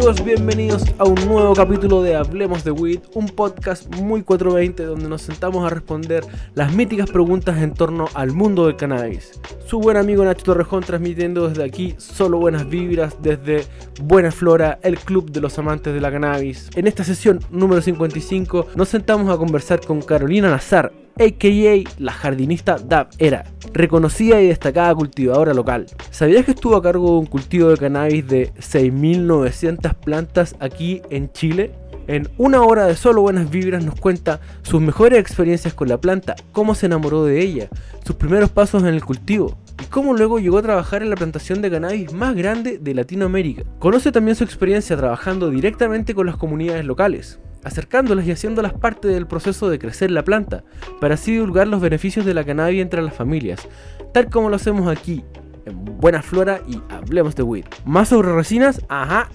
amigos, bienvenidos a un nuevo capítulo de Hablemos de Weed, un podcast muy 420 donde nos sentamos a responder las míticas preguntas en torno al mundo del cannabis. Su buen amigo Nacho Torrejón transmitiendo desde aquí solo buenas vibras desde Buena Flora, el club de los amantes de la cannabis. En esta sesión número 55 nos sentamos a conversar con Carolina Nazar, a.k.a. la jardinista Dab Era, reconocida y destacada cultivadora local. ¿Sabías que estuvo a cargo de un cultivo de cannabis de 6.900 plantas aquí en Chile? En una hora de solo buenas vibras nos cuenta sus mejores experiencias con la planta, cómo se enamoró de ella, sus primeros pasos en el cultivo y cómo luego llegó a trabajar en la plantación de cannabis más grande de Latinoamérica. Conoce también su experiencia trabajando directamente con las comunidades locales, acercándolas y haciéndolas parte del proceso de crecer la planta, para así divulgar los beneficios de la cannabis entre las familias, tal como lo hacemos aquí, en Buena Flora y Hablemos de Weed. ¿Más sobre resinas? Ajá,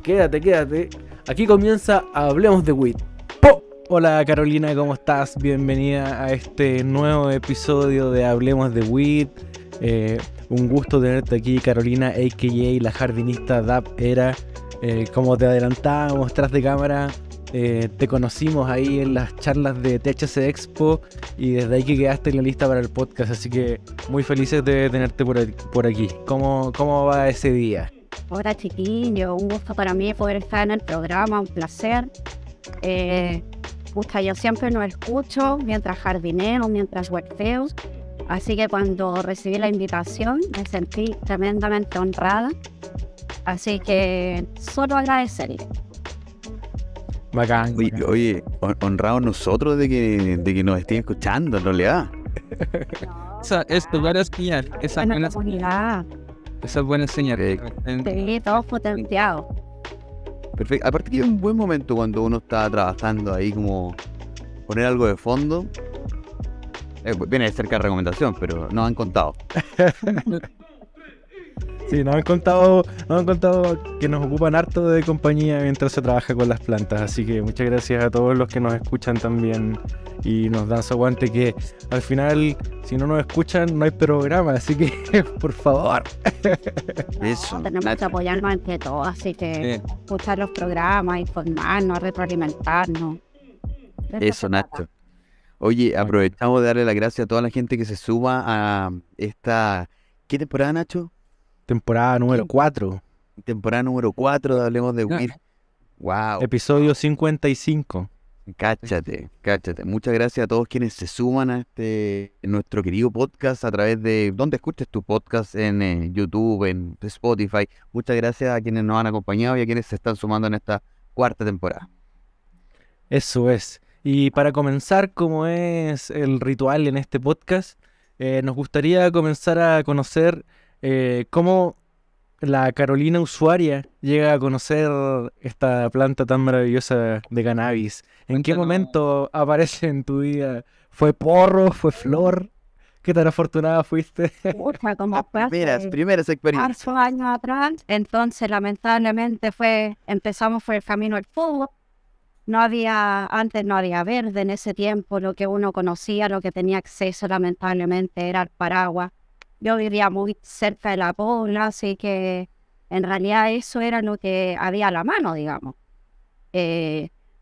quédate, aquí comienza Hablemos de Weed. ¡Po! Hola Carolina, ¿cómo estás? Bienvenida a este nuevo episodio de Hablemos de Weed. Un gusto tenerte aquí, Carolina, a.k.a. la jardinista Dab Era. Como te adelantábamos tras de cámara, te conocimos ahí en las charlas de THC Expo y desde ahí que quedaste en la lista para el podcast, así que muy felices de tenerte por aquí. ¿Cómo va ese día? Hola chiquillo, un gusto para mí poder estar en el programa, un placer. Yo siempre lo escucho mientras jardineo, mientras huerteo, así que cuando recibí la invitación me sentí tremendamente honrada, así que solo agradecerle. Bacán. Oye, honrados nosotros de que nos estén escuchando, en realidad. Esa es buena señal. Esa es buena señal. Sí, todo potenciado. Perfecto. Aparte que es un buen momento cuando uno está trabajando ahí, como poner algo de fondo. Viene de cerca de recomendación, pero nos han contado. Sí, nos han contado que nos ocupan harto de compañía mientras se trabaja con las plantas, así que muchas gracias a todos los que nos escuchan también y nos dan su aguante, que al final si no nos escuchan no hay programa, así que por favor. Eso. Tenemos que apoyarnos entre todos, así que escuchar los programas, informarnos, retroalimentarnos. Eso, Nacho. Oye, aprovechamos de darle las gracias a toda la gente que se suma a esta... ¿Qué temporada, Nacho? Temporada número 4. Temporada número 4 de Hablemos de Weed. Wow. Episodio 55. Cáchate. Muchas gracias a todos quienes se suman a nuestro querido podcast a través de donde escuches tu podcast, en YouTube, en Spotify. Muchas gracias a quienes nos han acompañado y a quienes se están sumando en esta cuarta temporada. Eso es. Y para comenzar, como es el ritual en este podcast, nos gustaría comenzar a conocer cómo la Carolina usuaria llega a conocer esta planta tan maravillosa de cannabis. ¿En qué momento aparece en tu vida? ¿Fue porro? ¿Fue flor? ¿Qué tan afortunada fuiste? Como Primeras experiencias. 8 años atrás, entonces lamentablemente empezamos por el camino del fútbol. Antes no había verde en ese tiempo, lo que uno conocía, lo que tenía acceso lamentablemente era el paraguas. Yo vivía muy cerca de la Pobla, así que en realidad eso era lo que había a la mano, digamos.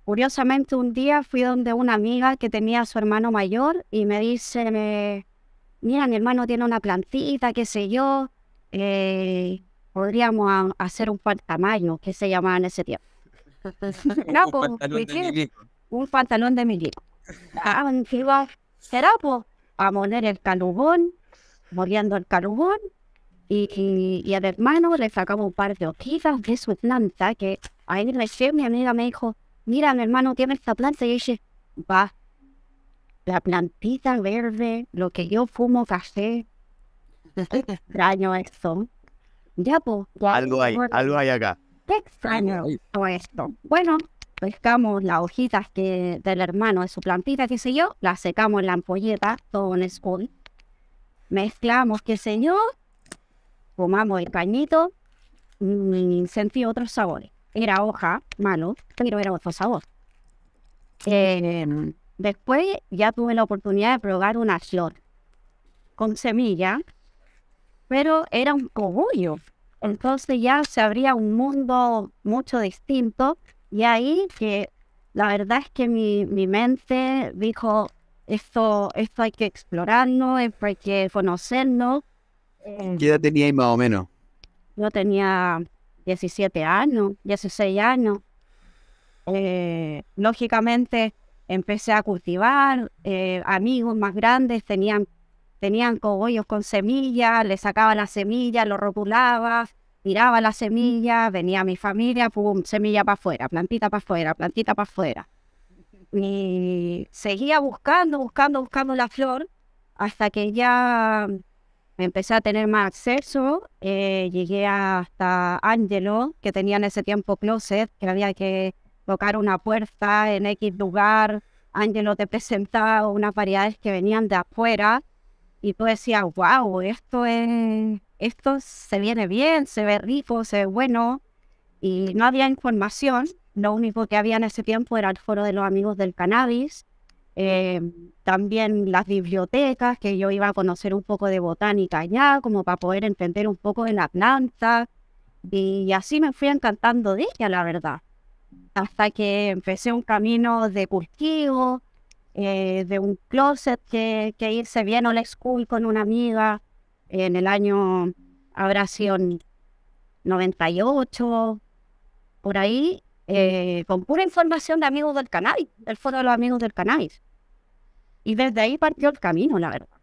Curiosamente un día fui donde una amiga que tenía a su hermano mayor y me dice, mira, mi hermano tiene una plantita, qué sé yo, podríamos hacer un pantamaño, que se llamaba en ese tiempo. Un pantalón de milico. ¿Será a poner el calugón? Moliendo el carbón y al hermano le sacamos un par de hojitas de su planta, que ahí recién mi amiga me dijo, mira, mi hermano tiene esta planta, y yo dije, la plantita verde, lo que yo fumo café, extraño esto. Algo hay acá. Qué extraño todo esto. Bueno, pescamos las hojitas del hermano de su plantita, qué sé yo, las secamos en la ampolleta, todo en school. Mezclamos, qué sé yo, fumamos el cañito, sentí otros sabores. Era hoja, malo, pero era otro sabor. Después ya tuve la oportunidad de probar una flor con semilla, pero era un cogollo. Entonces ya se abría un mundo mucho distinto y ahí que la verdad es que mi mente dijo, esto hay que explorarlo, esto hay que conocerlo. ¿Qué edad tenía ahí más o menos? Yo tenía 17 años, 16 años. Lógicamente empecé a cultivar, amigos más grandes tenían cogollos con semillas, le sacaba la semilla, lo rotulaba, tiraba la semilla, venía mi familia, pum, semilla para afuera, plantita para afuera, plantita para afuera. Y seguía buscando la flor hasta que ya empecé a tener más acceso. Llegué hasta Ángelo, que tenía en ese tiempo closet, que había que tocar una puerta en X lugar. Ángelo te presentaba unas variedades que venían de afuera y tú decías, wow, esto se viene bien, se ve rico, se ve bueno. Y no había información. Lo único que había en ese tiempo era el foro de los amigos del cannabis. También las bibliotecas, que yo iba a conocer un poco de botánica allá, como para poder entender un poco de la planta. Y así me fui encantando de ella, la verdad. Hasta que empecé un camino de cultivo, de un closet que hice bien old school con una amiga. En el año, habrá sido en 98, por ahí, con pura información de amigos del cannabis, del foro de los amigos del cannabis. Y desde ahí partió el camino, la verdad.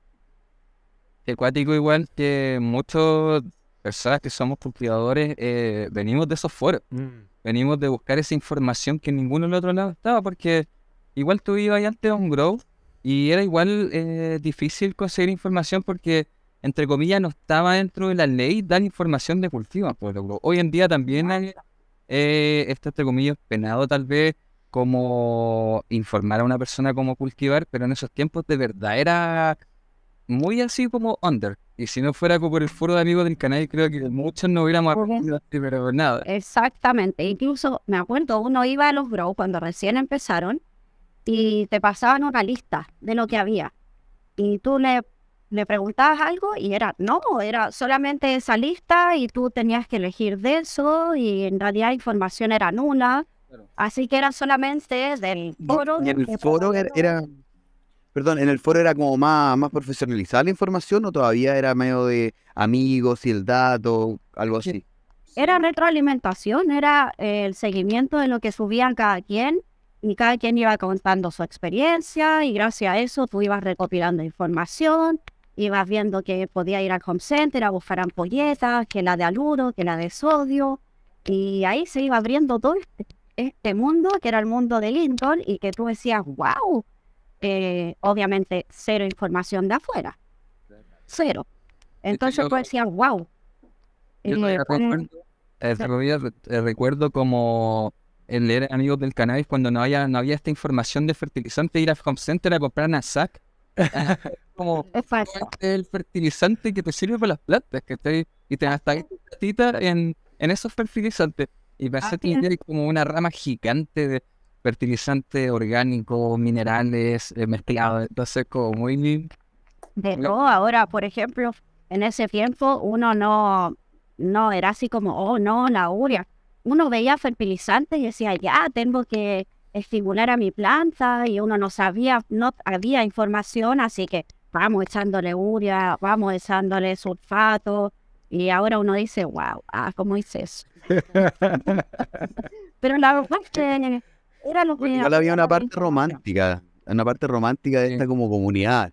Acuático igual que muchas personas que somos cultivadores venimos de esos foros. Venimos de buscar esa información que en ninguno del otro lado estaba, porque igual tú ibas ahí antes a un grow y era igual difícil conseguir información porque, entre comillas, no estaba dentro de la ley dar información de cultivo. Pues, hoy en día también está, entre comillas, penado tal vez como informar a una persona cómo cultivar, pero en esos tiempos de verdad era muy así como under. Y si no fuera por el foro de amigos del canal, creo que muchos no hubiéramos aprendido así, pero nada. Exactamente. Incluso me acuerdo, uno iba a los grow cuando recién empezaron y te pasaban una lista de lo que había. Y tú le preguntabas algo y era solamente esa lista y tú tenías que elegir de eso y en realidad la información era nula. Claro. Así que era solamente del foro. ¿Y en el foro perdón, en el foro era como más profesionalizada la información o todavía era medio de amigos y el dato, algo así? Era retroalimentación, era el seguimiento de lo que subían cada quien y cada quien iba contando su experiencia y gracias a eso tú ibas recopilando información, ibas viendo que podía ir al home center a buscar ampolletas, que la de aluro, que la de sodio y ahí se iba abriendo todo este mundo que era el mundo de Linton y que tú decías, wow, obviamente cero información de afuera, cero. Entonces tú decías, wow. Yo recuerdo como el leer Amigos del Cannabis cuando no había esta información de fertilizante, ir al home center a comprar una SAC. Como el fertilizante que te sirve para las plantas, y te hasta platita en esos fertilizantes. Y pensé que era como una rama gigante de fertilizantes orgánicos, minerales, mezclados. Entonces, como muy... De todo, ahora, por ejemplo, en ese tiempo uno no era así como, oh no, la urea. Uno veía fertilizantes y decía, ya, tengo que estimular a mi planta y uno no sabía, no había información, así que vamos echándole urea, vamos echándole sulfato y ahora uno dice, wow, ¿cómo hice eso? Pero la verdad es que era lo que... Igual había una parte romántica de esta como comunidad.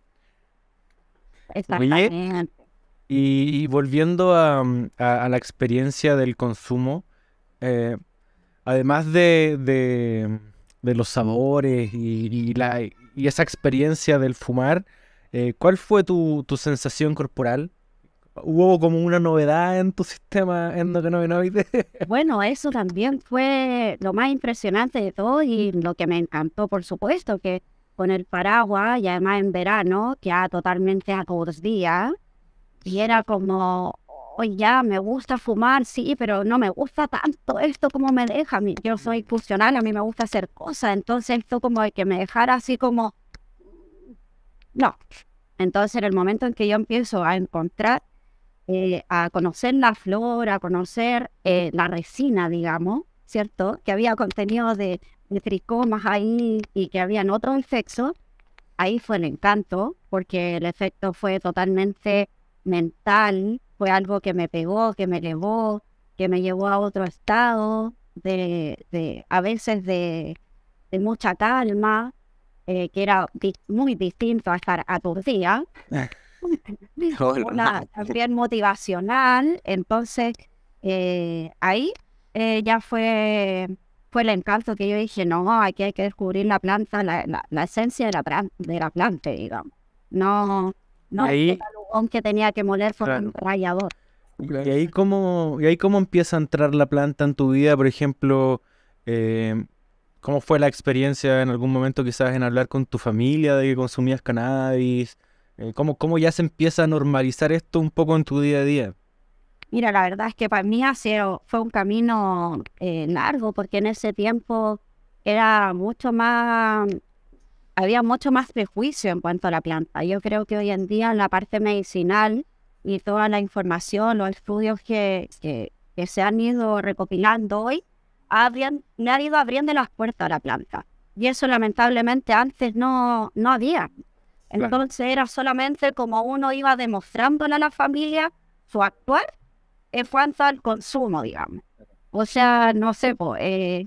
Exactamente. Y volviendo a la experiencia del consumo, además de los sabores y esa experiencia del fumar, ¿cuál fue tu sensación corporal? ¿Hubo como una novedad en tu sistema endocannabinoide? Bueno, eso también fue lo más impresionante de todo y lo que me encantó, por supuesto, que con el paraguas y además en verano, ya totalmente aturdía, y era como, oye, ya me gusta fumar, sí, pero no me gusta tanto esto como me deja. Yo soy funcional, a mí me gusta hacer cosas, entonces esto como de que me dejara así como, no. Entonces en el momento en que yo empiezo a encontrar a conocer la flor, a conocer la resina, digamos, ¿cierto? Que había contenido de tricomas ahí y que habían otros efectos. Ahí fue el encanto, porque el efecto fue totalmente mental, fue algo que me pegó, que me elevó, que me llevó a otro estado, a veces de mucha calma, que era muy distinto a estar aturdida. También motivacional. Entonces, ahí ya fue el encanto que yo dije, no, aquí hay que descubrir la planta, la esencia de la planta, digamos. No Ahí- el algodón que tenía que moler con un rallador. ¿Y ahí cómo empieza a entrar la planta en tu vida? Por ejemplo, ¿cómo fue la experiencia en algún momento quizás en hablar con tu familia de que consumías cannabis? ¿Cómo ya se empieza a normalizar esto un poco en tu día a día? Mira, la verdad es que para mí fue un camino largo, porque en ese tiempo era había mucho más prejuicio en cuanto a la planta. Yo creo que hoy en día en la parte medicinal y toda la información, los estudios que se han ido recopilando hoy, me han ido abriendo las puertas a la planta. Y eso lamentablemente antes no había. Entonces era solamente como uno iba demostrándole a la familia su actuar en cuanto al consumo, digamos. O sea, no sé,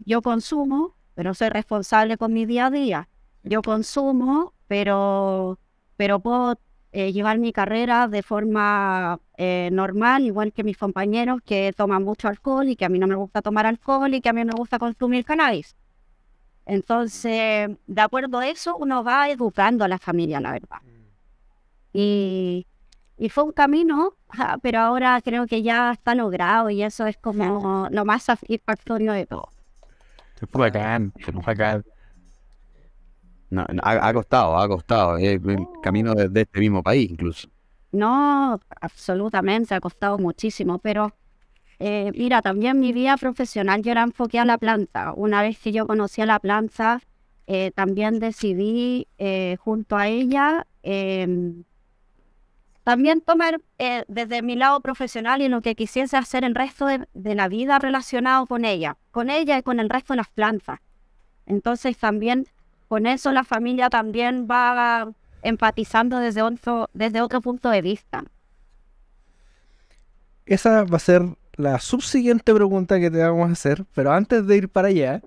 yo consumo, pero soy responsable con mi día a día. Yo consumo, pero puedo llevar mi carrera de forma normal, igual que mis compañeros que toman mucho alcohol y que a mí no me gusta tomar alcohol y que a mí me gusta consumir cannabis. Entonces, de acuerdo a eso, uno va educando a la familia, la verdad. Y fue un camino, pero ahora creo que ya está logrado y eso es como lo más satisfactorio de todo. Bacán, bacán. No, ha costado, el camino de este mismo país incluso. No, absolutamente, ha costado muchísimo, pero mira, también mi vida profesional yo la enfoqué a la planta. Una vez que yo conocí a la planta, también decidí junto a ella también tomar desde mi lado profesional y lo que quisiese hacer el resto de la vida relacionado con ella y con el resto de las plantas. Entonces también con eso la familia también va empatizando desde otro punto de vista. Esa va a ser la subsiguiente pregunta que te vamos a hacer, pero antes de ir para allá,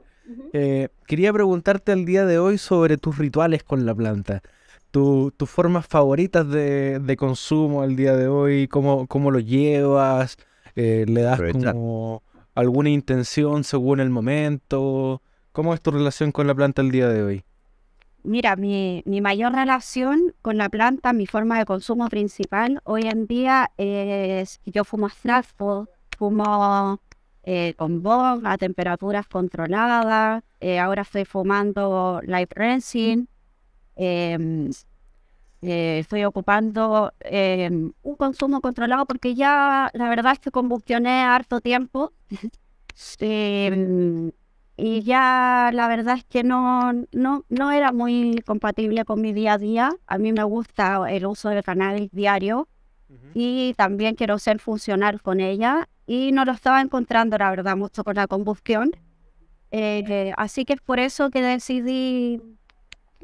quería preguntarte el día de hoy sobre tus rituales con la planta. Tus formas favoritas de consumo al día de hoy, cómo lo llevas, le das Aprovechar. como alguna intención según el momento. ¿Cómo es tu relación con la planta el día de hoy? Mira, mi mayor relación con la planta, mi forma de consumo principal hoy en día es, yo fumo extracto, fumo con bong a temperaturas controladas, ahora estoy fumando light resin, estoy ocupando un consumo controlado porque ya la verdad es que combustioné harto tiempo. Y ya la verdad es que no era muy compatible con mi día a día. A mí me gusta el uso del cannabis diario y también quiero ser funcional con ella y no lo estaba encontrando, la verdad, mucho con la combustión. Así que es por eso que decidí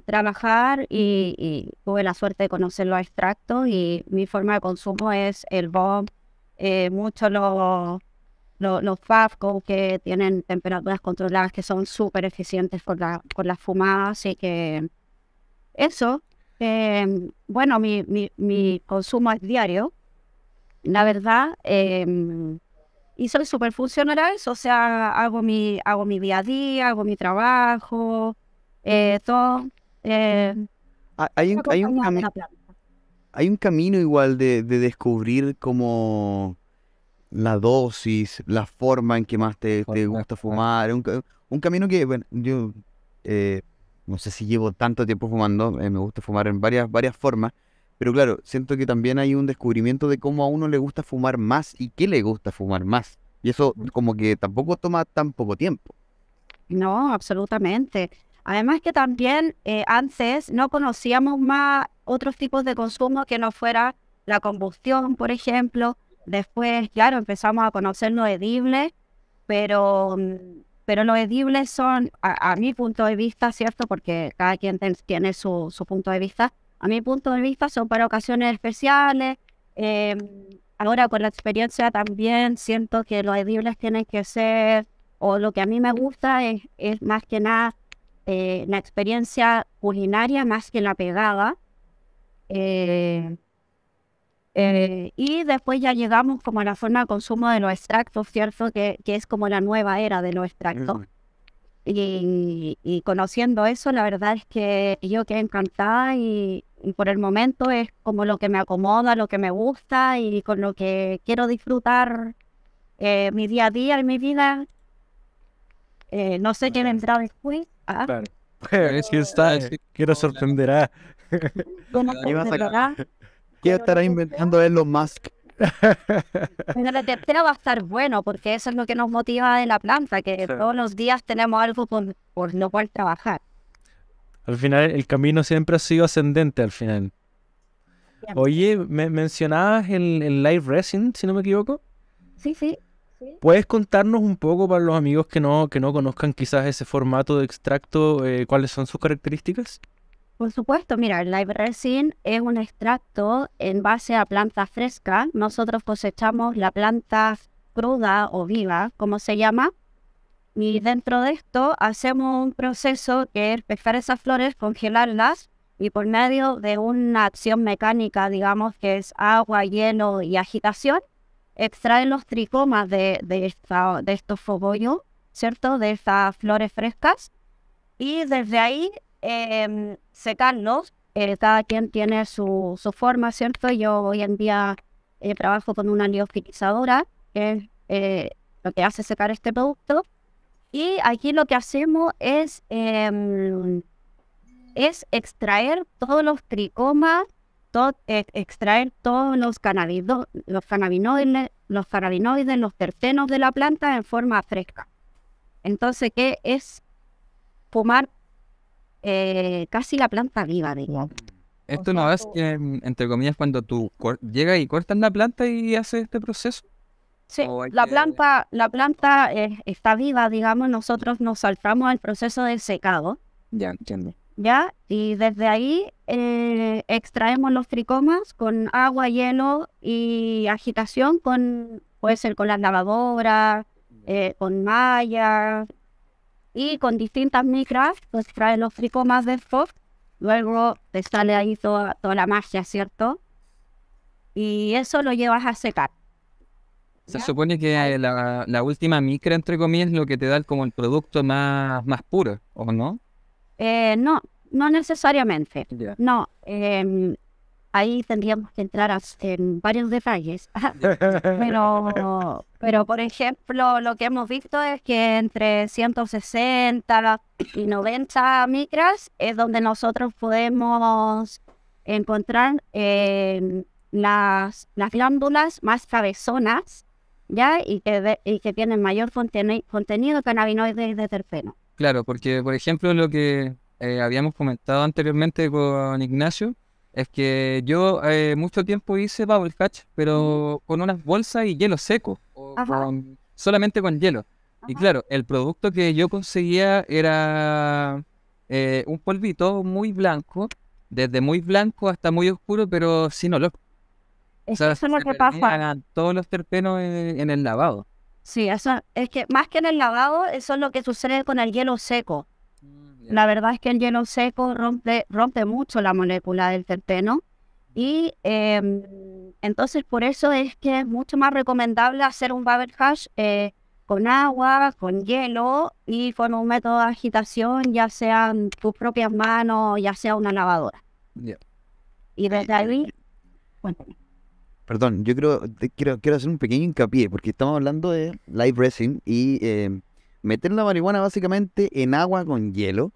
trabajar y tuve la suerte de conocer los extractos y mi forma de consumo es el bong, mucho los Fafco que tienen temperaturas controladas que son súper eficientes con las fumadas, así que eso, bueno, mi consumo es diario, la verdad, y soy súper funcional a eso, o sea, hago mi día a día, hago mi trabajo, todo. Hay un acompañado de cami- la planta. hay un camino igual de descubrir como la dosis, la forma en que más te gusta fumar. Un camino que, bueno, yo no sé si llevo tanto tiempo fumando, me gusta fumar en varias formas, pero claro, siento que también hay un descubrimiento de cómo a uno le gusta fumar más y qué le gusta fumar más. Y eso como que tampoco toma tan poco tiempo. No, absolutamente. Además que también antes no conocíamos más otros tipos de consumo que no fuera la combustión, por ejemplo, Después, claro, empezamos a conocer los edibles, pero los edibles son, a mi punto de vista, ¿cierto? Porque cada quien tiene su punto de vista. A mi punto de vista son para ocasiones especiales. Ahora con la experiencia también siento que los edibles tienen que ser, o lo que a mí me gusta es más que nada la experiencia culinaria más que la pegada. Y después ya llegamos como a la forma de consumo de los extractos, ¿cierto? Que es como la nueva era de los extractos. Y conociendo eso, la verdad es que yo quedé encantada y por el momento es como lo que me acomoda, lo que me gusta y con lo que quiero disfrutar mi día a día y mi vida. No sé qué vendrá después. Claro. Sí, está, Quiero sorprender. Ahí vas a ¿Qué estará inventando Elon Musk? Pero la tercera va a estar bueno porque eso es lo que nos motiva de la planta, que todos los días tenemos algo por lo cual trabajar. Al final, el camino siempre ha sido ascendente al final. Bien. Oye, mencionabas el live resin, si no me equivoco. Sí. ¿Puedes contarnos un poco para los amigos que no conozcan quizás ese formato de extracto, cuáles son sus características? Por supuesto, mira, el live resin es un extracto en base a planta fresca. Nosotros cosechamos la planta cruda o viva, como se llama, y dentro de esto hacemos un proceso que es pescar esas flores, congelarlas y por medio de una acción mecánica, digamos, que es agua, hielo y agitación, extraen los tricomas de estos fogollos, ¿cierto? De estas flores frescas y desde ahí secarlos. Cada quien tiene su forma, ¿cierto? Yo hoy en día trabajo con una liofilizadora, que es lo que hace secar este producto. Y aquí lo que hacemos es extraer todos los tricomas, extraer todos los cannabinoides, los terpenos de la planta en forma fresca. Entonces, ¿qué es fumar casi la planta viva, digamos? Esto no es que, entre comillas, cuando tú llegas y cortas la planta y haces este proceso. Sí, la planta está viva, digamos, nosotros nos saltamos al proceso de secado. Ya, entiendo. ¿Ya? Y desde ahí extraemos los tricomas con agua, hielo y agitación, puede ser con las lavadoras, con malla y con distintas micras, pues extraes los tricomas de estos, luego te sale ahí toda la malla, ¿cierto? Y eso lo llevas a secar. Se supone que la última micra, entre comillas, es lo que te da como el producto más puro, ¿o no? No necesariamente. Ya. No, ahí tendríamos que entrar en varios detalles. Pero, por ejemplo, lo que hemos visto es que entre 160 y 90 micras es donde nosotros podemos encontrar las glándulas más cabezonas, ¿ya? Y que tienen mayor contenido de cannabinoides y de terpeno. Claro, porque, por ejemplo, lo que habíamos comentado anteriormente con Ignacio, es que yo mucho tiempo hice bubble hatch, pero con unas bolsas y hielo seco, o solamente con hielo. Y claro, el producto que yo conseguía era un polvito muy blanco, desde muy blanco hasta muy oscuro, pero sin olor. O sea, Eso es lo se que pasa. perdían todos los terpenos en el lavado. Sí, eso es que más que en el lavado, eso es lo que sucede con el hielo seco. La verdad es que el hielo seco rompe mucho la molécula del terpeno y entonces por eso es que es mucho más recomendable hacer un bubble hash con agua, con hielo y con un método de agitación, ya sean tus propias manos, ya sea una lavadora. Ya. Y desde ahí, bueno, Perdón, yo quiero hacer un pequeño hincapié, porque estamos hablando de live resin y meter la marihuana básicamente en agua con hielo.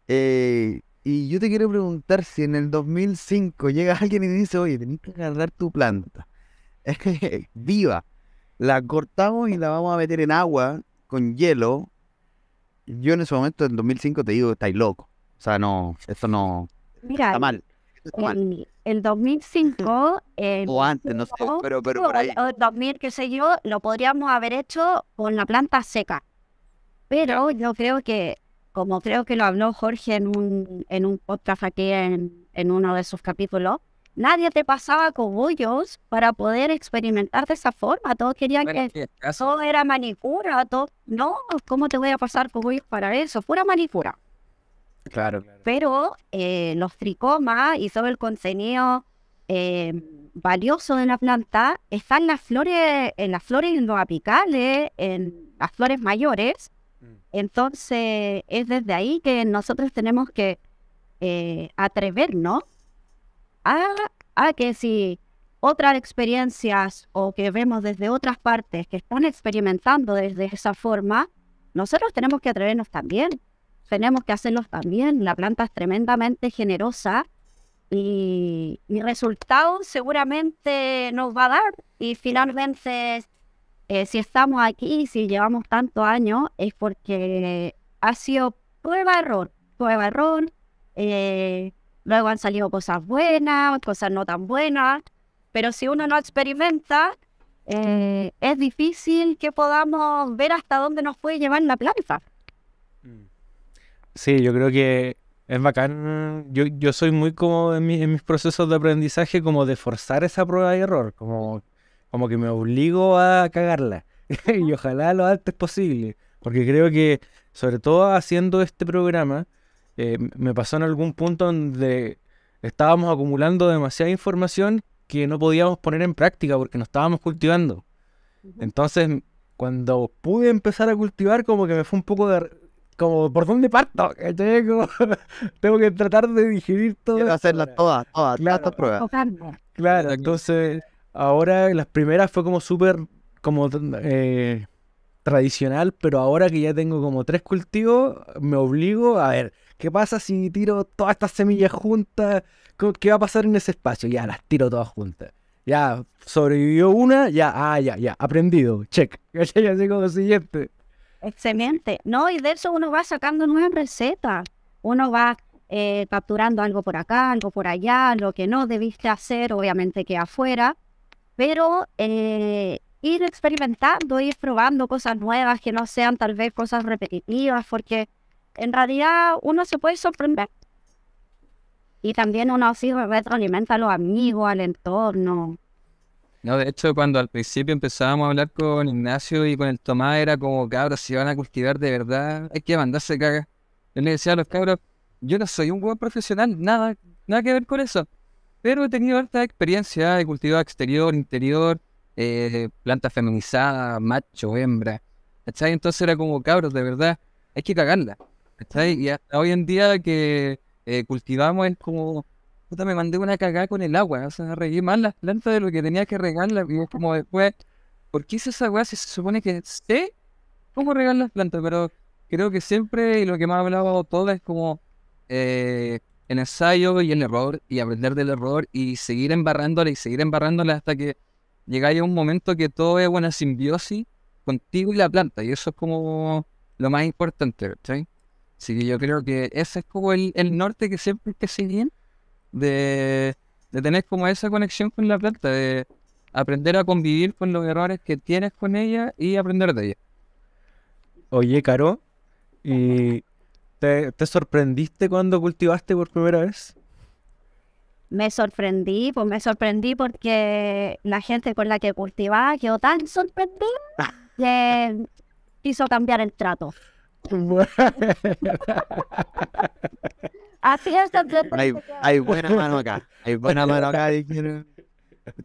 Y yo te quiero preguntar si en el 2005 llega alguien y dice, oye, tenés que agarrar tu planta viva, la cortamos y la vamos a meter en agua con hielo. Yo en ese momento, en 2005, te digo, estáis loco. O sea, no, esto no mira, está mal. Esto está mal. el 2005, O antes, no sé, pero por ahí. o el 2000, qué sé yo, lo podríamos haber hecho con la planta seca. Pero yo creo que, como creo que lo habló Jorge en un podcast aquí en uno de sus capítulos, nadie te pasaba cogollos para poder experimentar de esa forma. Todos querían Bueno, que sí, caso. todo era manicura. Todo... No, ¿cómo te voy a pasar cogollos para eso? Pura manicura. Claro. Pero los tricomas y todo el contenido valioso de la planta está en las flores apicales, en las flores mayores. Entonces es desde ahí que nosotros tenemos que atrevernos a que si otras experiencias o que vemos desde otras partes que están experimentando desde esa forma, nosotros tenemos que atrevernos también. Tenemos que hacerlos también. La planta es tremendamente generosa y resultados seguramente nos va a dar. Y finalmente, si estamos aquí, si llevamos tantos años, es porque ha sido prueba-error. Luego han salido cosas buenas, cosas no tan buenas. Pero si uno no experimenta, es difícil que podamos ver hasta dónde nos puede llevar la planta. Sí, yo creo que es bacán. Yo soy muy como en mis procesos de aprendizaje, como de forzar esa prueba y error, como que me obligo a cagarla. Y ojalá lo antes posible. Porque creo que, sobre todo haciendo este programa, me pasó en algún punto donde estábamos acumulando demasiada información que no podíamos poner en práctica porque no estábamos cultivando. Entonces, cuando pude empezar a cultivar, como que me fue un poco de... Como, ¿por dónde parto? ¿Cachai? Como, tengo que tratar de digerir todo. Quiero hacerlas todas Claro. estas pruebas. Claro, entonces ahora las primeras fue como súper como tradicional, pero ahora que ya tengo como 3 cultivos, me obligo a ver, ¿qué pasa si tiro todas estas semillas juntas? ¿Qué va a pasar en ese espacio? Ya, las tiro todas juntas. Ya, sobrevivió una, ya, aprendido, check. ¿Cachai? Así como siguiente. Excelente. No, y de eso uno va sacando nuevas recetas. Uno va capturando algo por acá, algo por allá, lo que no debiste hacer, obviamente que afuera. Pero ir experimentando, ir probando cosas nuevas que no sean tal vez cosas repetitivas, porque en realidad uno se puede sorprender. Y también uno así retroalimenta a los amigos, al entorno. No, de hecho, cuando al principio empezábamos a hablar con Ignacio y con el Tomás, era como, cabros, si van a cultivar de verdad, hay que mandarse caga. Yo les decía a los cabros, yo no soy un buen profesional, nada que ver con eso. Pero he tenido harta experiencia de cultivo exterior, interior, plantas feminizadas, macho, hembra. ¿Cachai? Entonces era como, cabros, de verdad, hay que cagarla. ¿Cachai? Y hasta hoy en día que cultivamos es como... Puta, me mandé una cagada con el agua, o sea, regué más las plantas de lo que tenía que regarlas, y es como después, ¿por qué hice esa weá si se supone que sé cómo regar las plantas? Pero creo que siempre, y lo que más hablaba todo es como el ensayo y el error, y aprender del error, y seguir embarrándola hasta que llegáis a un momento que todo es buena simbiosis contigo y la planta, y eso es como lo más importante, ¿cachai? Así que yo creo que ese es como el norte que siempre hay que seguir. De tener como esa conexión con la planta, de aprender a convivir con los errores que tienes con ella y aprender de ella. Oye, Caro, ¿y te sorprendiste cuando cultivaste por primera vez? Me sorprendí porque la gente con la que cultivaba quedó tan sorprendida que quiso cambiar el trato. Así es, Hay buena mano acá. Dijeron,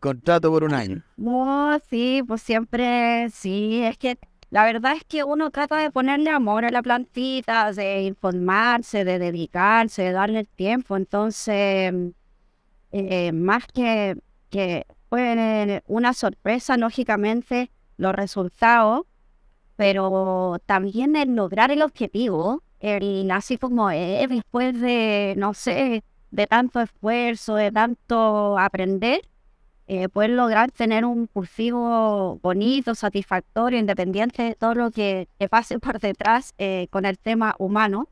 contrato por 1 año. no, sí, pues siempre, sí, es que la verdad es que uno trata de ponerle amor a la plantita, de informarse, de dedicarse, de darle el tiempo, entonces, más que fue una sorpresa, lógicamente, los resultados, pero también el lograr el objetivo, así como después de, no sé, de tanto esfuerzo, de tanto aprender, poder lograr tener un cultivo bonito, satisfactorio, independiente de todo lo que pase por detrás con el tema humano,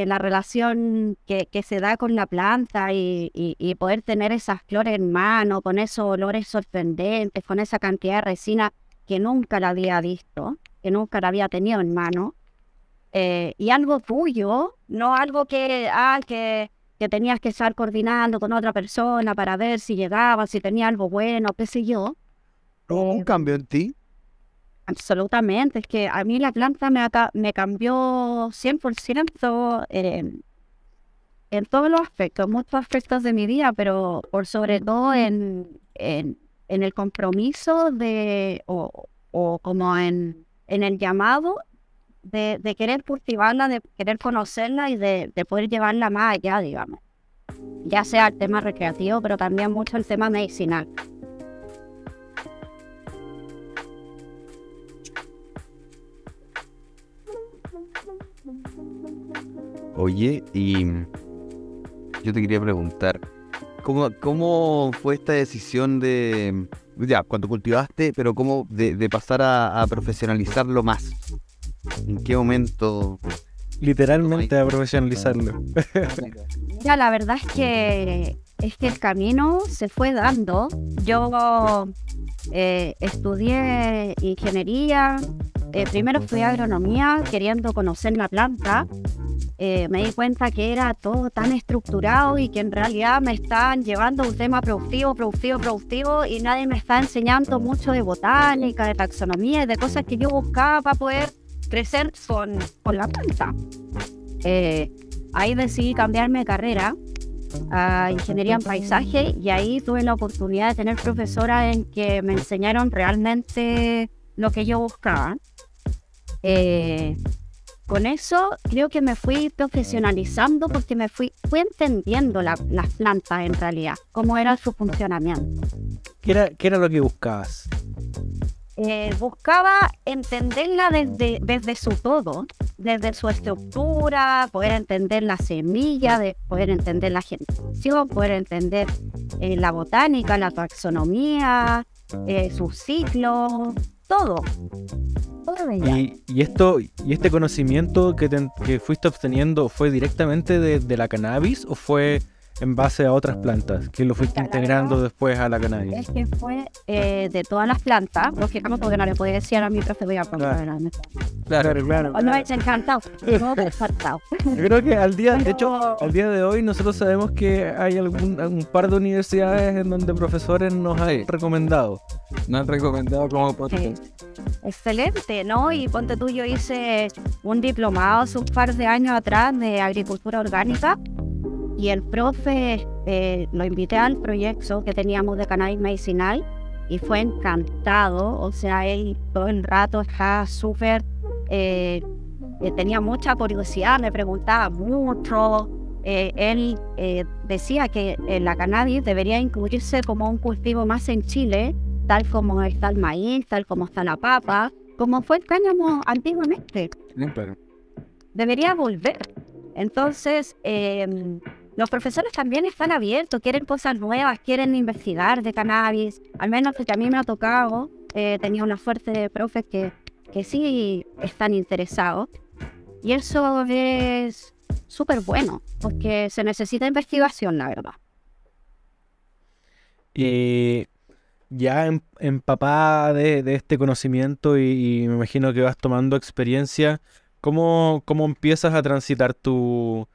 la relación que se da con la planta y poder tener esas flores en mano, con esos olores sorprendentes, con esa cantidad de resina que nunca la había visto, que nunca la había tenido en mano. Y algo tuyo, no algo que tenías que estar coordinando con otra persona para ver si llegaba, si tenía algo bueno, qué sé yo. ¿Hubo un cambio en ti? Absolutamente, es que a mí la planta me cambió 100% en todos los aspectos, muchos aspectos de mi vida, pero por sobre todo en el compromiso o como en el llamado de querer cultivarla, de querer conocerla y de poder llevarla más allá, digamos. Ya sea el tema recreativo, pero también mucho el tema medicinal. Oye, y yo te quería preguntar, ¿cómo fue esta decisión de, ya, cuando cultivaste, pero cómo de pasar a profesionalizarlo más? ¿En qué momento? Literalmente a profesionalizarlo. Ya, la verdad es que el camino se fue dando. Yo estudié ingeniería, primero estudié agronomía, queriendo conocer la planta. Me di cuenta que era todo tan estructurado y que en realidad me estaban llevando a un tema productivo y nadie me está enseñando mucho de botánica, de taxonomía y de cosas que yo buscaba para poder crecer con la planta. Ahí decidí cambiarme de carrera a ingeniería en paisaje y ahí tuve la oportunidad de tener profesoras en que me enseñaron realmente lo que yo buscaba. Con eso creo que me fui profesionalizando porque me fui entendiendo las plantas en realidad, cómo era su funcionamiento. ¿Qué era lo que buscabas? Buscaba entenderla desde su todo, desde su estructura, poder entender la semilla, poder entender la generación, poder entender la botánica, la taxonomía, sus ciclos, todo. ¿Y este conocimiento que fuiste obteniendo fue directamente de la cannabis o fue en base a otras plantas que lo fuiste integrando después a la cannabis? Es que fue de todas las plantas, lógicamente porque no le podía decir a mi profe voy a poner. Claro. O no es encantado, no encantado. Yo creo que al día de hoy nosotros sabemos que hay un par de universidades en donde profesores nos han recomendado. Nos han recomendado como podcast. Excelente, ¿no? Y ponte tú, yo hice un diplomado hace un par de años atrás de agricultura orgánica y el profe lo invité al proyecto que teníamos de cannabis medicinal y fue encantado. O sea, él todo el rato estaba súper, tenía mucha curiosidad, me preguntaba mucho. Él decía que la cannabis debería incluirse como un cultivo más en Chile, tal como está el maíz, tal como está la papa, como fue el cáñamo antiguamente. Claro. Debería volver. Entonces, los profesores también están abiertos, quieren cosas nuevas, quieren investigar de cannabis. Al menos que a mí me ha tocado, tenía una suerte de profes que sí están interesados. Y eso es súper bueno, porque se necesita investigación, la verdad. Y ya empapada de este conocimiento y me imagino que vas tomando experiencia, ¿cómo empiezas a transitar tu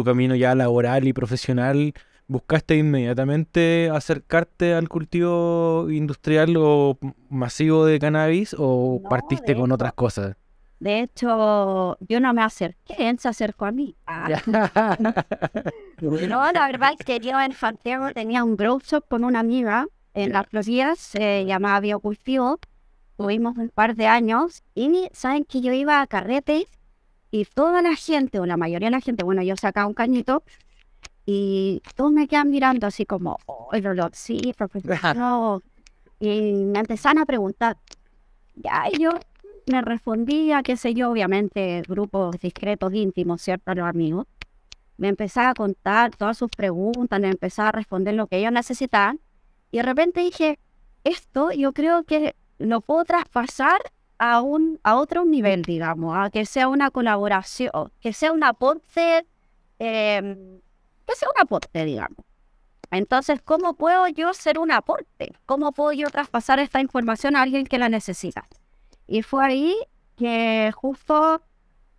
camino ya laboral y profesional? ¿Buscaste inmediatamente acercarte al cultivo industrial o masivo de cannabis o No, partiste con otras cosas? De hecho, yo no me acerqué, él se acercó a mí. No, la verdad es que yo en Santiago tenía un grow shop con una amiga en Las Floridas, se llamaba Biocultivo. Tuvimos un par de años y saben que yo iba a carretes y toda la gente, o la mayoría de la gente, bueno, yo sacaba un cañito y todos me quedan mirando así como, oh, el olor, sí, no. Y me empezaron a preguntar. Ya, y yo me respondía, qué sé yo, obviamente, grupos discretos, íntimos, ¿cierto? Los amigos. Me empezaba a contar todas sus preguntas, me empezaba a responder lo que ellos necesitaban. Y de repente dije, esto yo creo que lo puedo traspasar a otro nivel, digamos, a que sea una colaboración, que sea un aporte, digamos. Entonces, ¿cómo puedo yo ser un aporte? ¿Cómo puedo yo traspasar esta información a alguien que la necesita? Y fue ahí que justo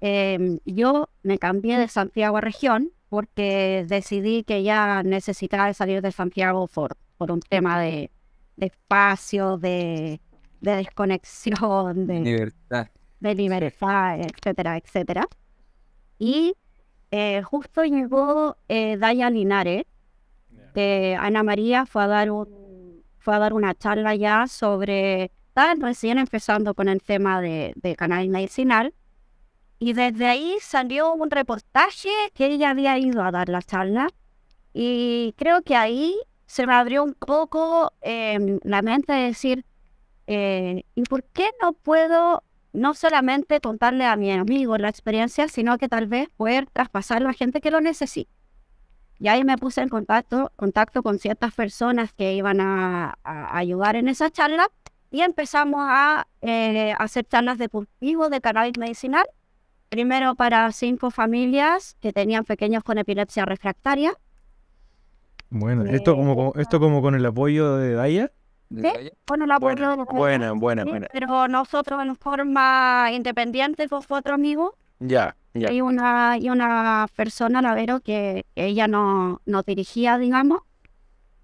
yo me cambié de Santiago a región porque decidí que ya necesitaba salir de Santiago por un tema de espacio, de desconexión, Libertad. de libertad, etcétera, etcétera. Y justo llegó Daya Linares, que Ana María fue a dar una charla ya sobre, estaban recién empezando con el tema de cannabis medicinal, y desde ahí salió un reportaje que ella había ido a dar la charla, y creo que ahí se me abrió un poco la mente de decir, ¿y por qué no puedo no solamente contarle a mi amigo la experiencia, sino que tal vez poder traspasarlo a gente que lo necesite? Y ahí me puse en contacto con ciertas personas que iban a ayudar en esa charla y empezamos a hacer charlas de cultivo de cannabis medicinal. Primero para 5 familias que tenían pequeños con epilepsia refractaria. Bueno, esto como con el apoyo de Daya. ¿Sí? Bueno, la Buena. pero nosotros en forma independiente con 4 amigos. Ya. Hay una persona, la Vero, que ella nos dirigía, digamos.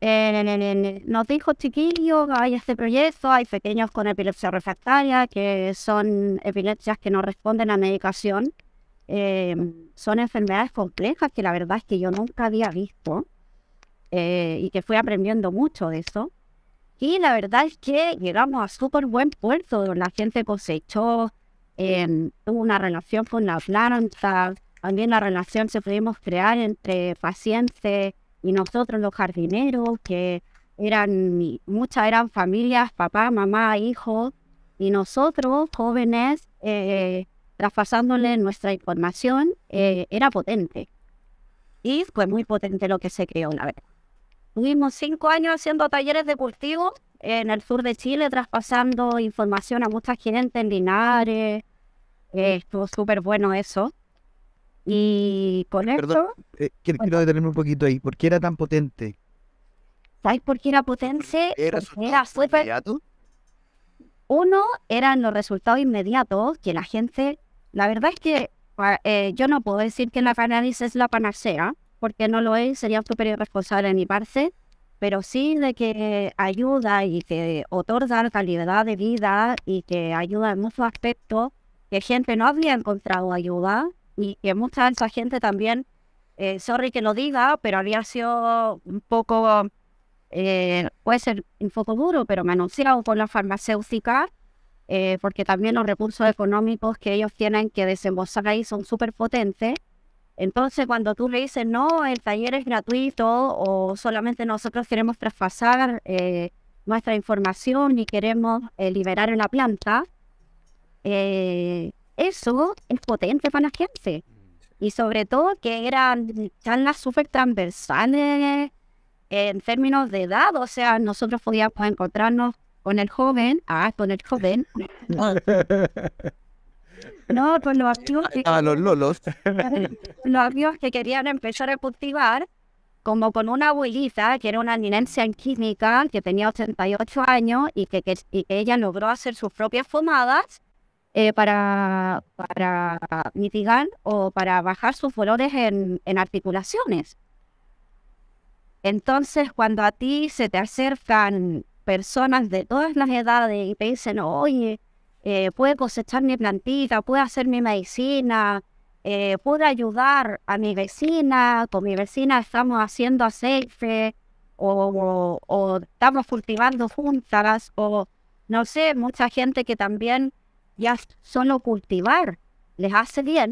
Nos dijo, chiquillos, hay este proyecto, hay pequeños con epilepsia refractaria, que son epilepsias que no responden a medicación. Son enfermedades complejas que la verdad es que yo nunca había visto y que fui aprendiendo mucho de eso. Y la verdad es que llegamos a súper buen puerto. La gente cosechó, tuvo una relación con la planta, también la relación se pudimos crear entre pacientes y nosotros los jardineros, que muchas eran familias, papá, mamá, hijos, y nosotros jóvenes traspasándole nuestra información, era potente. Y fue muy potente lo que se creó, la verdad. Tuvimos 5 años haciendo talleres de cultivo en el sur de Chile, traspasando información a mucha gente en Linares. Estuvo súper bueno eso. Y con Perdón, esto, quiero detenerme un poquito ahí. ¿Por qué era tan potente? ¿sabes por qué era potente? ¿Era Porque era súper... inmediato? Uno, eran los resultados inmediatos, que la gente... La verdad es que yo no puedo decir que la cannabis es la panacea, porque no lo es, sería súper irresponsable de mi parte, pero sí de que ayuda y que otorga calidad de vida y que ayuda en muchos aspectos, que gente no había encontrado ayuda y que mucha de esa gente también, sorry que lo diga, pero había sido un poco, puede ser un poco duro, pero manoseado por la farmacéutica, porque también los recursos económicos que ellos tienen que desembolsar ahí son súper potentes. Entonces, cuando tú le dices, no, el taller es gratuito o solamente nosotros queremos traspasar nuestra información y queremos liberar en la planta, eso es potente para la gente. Y sobre todo que eran charlas súper transversales en términos de edad. O sea, nosotros podíamos encontrarnos con el joven, no, con los amigos Los lolos. los amigos que querían empezar a cultivar, como con una abuelita que era una eminencia en química, que tenía 88 años y que ella logró hacer sus propias fumadas para mitigar o para bajar sus dolores en articulaciones. Entonces, cuando a ti se te acercan personas de todas las edades y te dicen, oye, puede cosechar mi plantita, puede hacer mi medicina, puede ayudar a mi vecina, con mi vecina estamos haciendo aceite, o estamos cultivando juntas, o no sé, mucha gente que también ya solo cultivar les hace bien,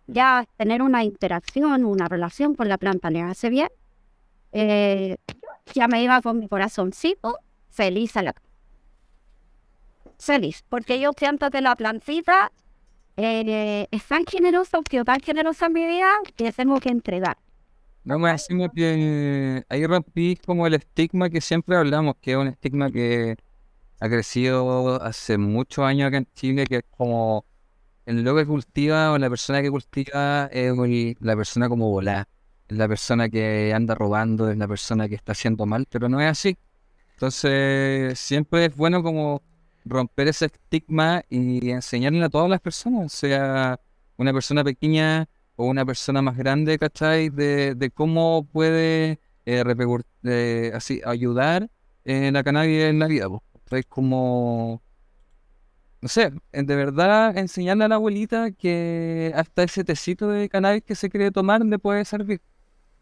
ya tener una interacción, una relación con la planta les hace bien, ya me iba con mi corazoncito feliz a la casa. Feliz, porque yo siento que la plantita es tan generosa, en mi vida que tengo que entregar. No me decimos que ahí rompí como el estigma que siempre hablamos, que es un estigma que ha crecido hace muchos años acá en Chile, que es como el loco que cultiva o la persona que cultiva es la persona como volada, es la persona que anda robando, es la persona que está haciendo mal, pero no es así. Entonces, siempre es bueno como romper ese estigma y enseñarle a todas las personas, sea una persona pequeña o una persona más grande, ¿cachai? De cómo puede así, ayudar la cannabis en la vida, po. Es como, no sé, de verdad enseñarle a la abuelita que hasta ese tecito de cannabis que se quiere tomar le puede servir.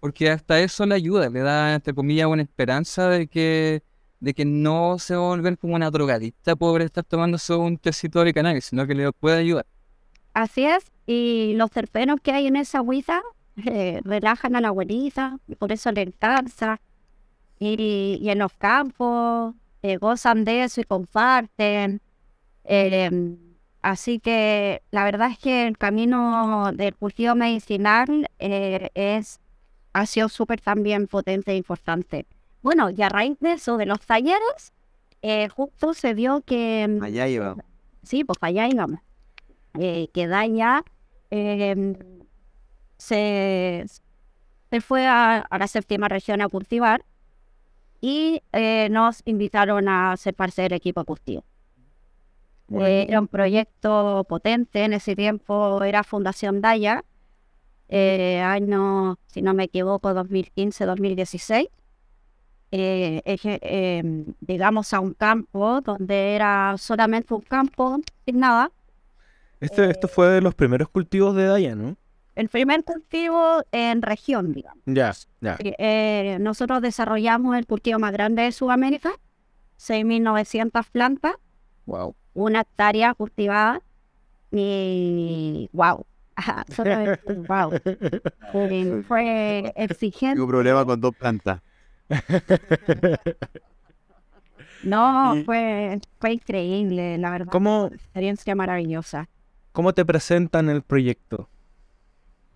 Porque hasta eso le ayuda, le da, entre comillas, una esperanza de que no se va a volver como una drogadicta por estar tomándose un tecito de cannabis, sino que le puede ayudar. Así es, y los terpenos que hay en esa agüita relajan a la abuelita, y por eso le encanta. Y en los campos gozan de eso y comparten. Así que la verdad es que el camino del cultivo medicinal ha sido súper también potente e importante. Bueno, y a raíz de eso, de los talleres, justo se dio que, Allá iba. sí, pues allá íbamos, que Daya se fue a la séptima región a cultivar y nos invitaron a ser parte del equipo cultivo. Era un proyecto potente, en ese tiempo era Fundación Daya, año, si no me equivoco, 2015-2016. Llegamos a un campo donde era solamente un campo sin nada. Esto fue de los primeros cultivos de Daya, ¿no? El primer cultivo en región, digamos. Ya. Nosotros desarrollamos el cultivo más grande de Sudamérica, 6.900 plantas, Wow. 1 hectárea cultivada y wow. Wow. Fue exigente. Tengo problema con 2 plantas. No, fue increíble, la verdad. ¿Cómo, Experiencia maravillosa. ¿Cómo te presentan el proyecto?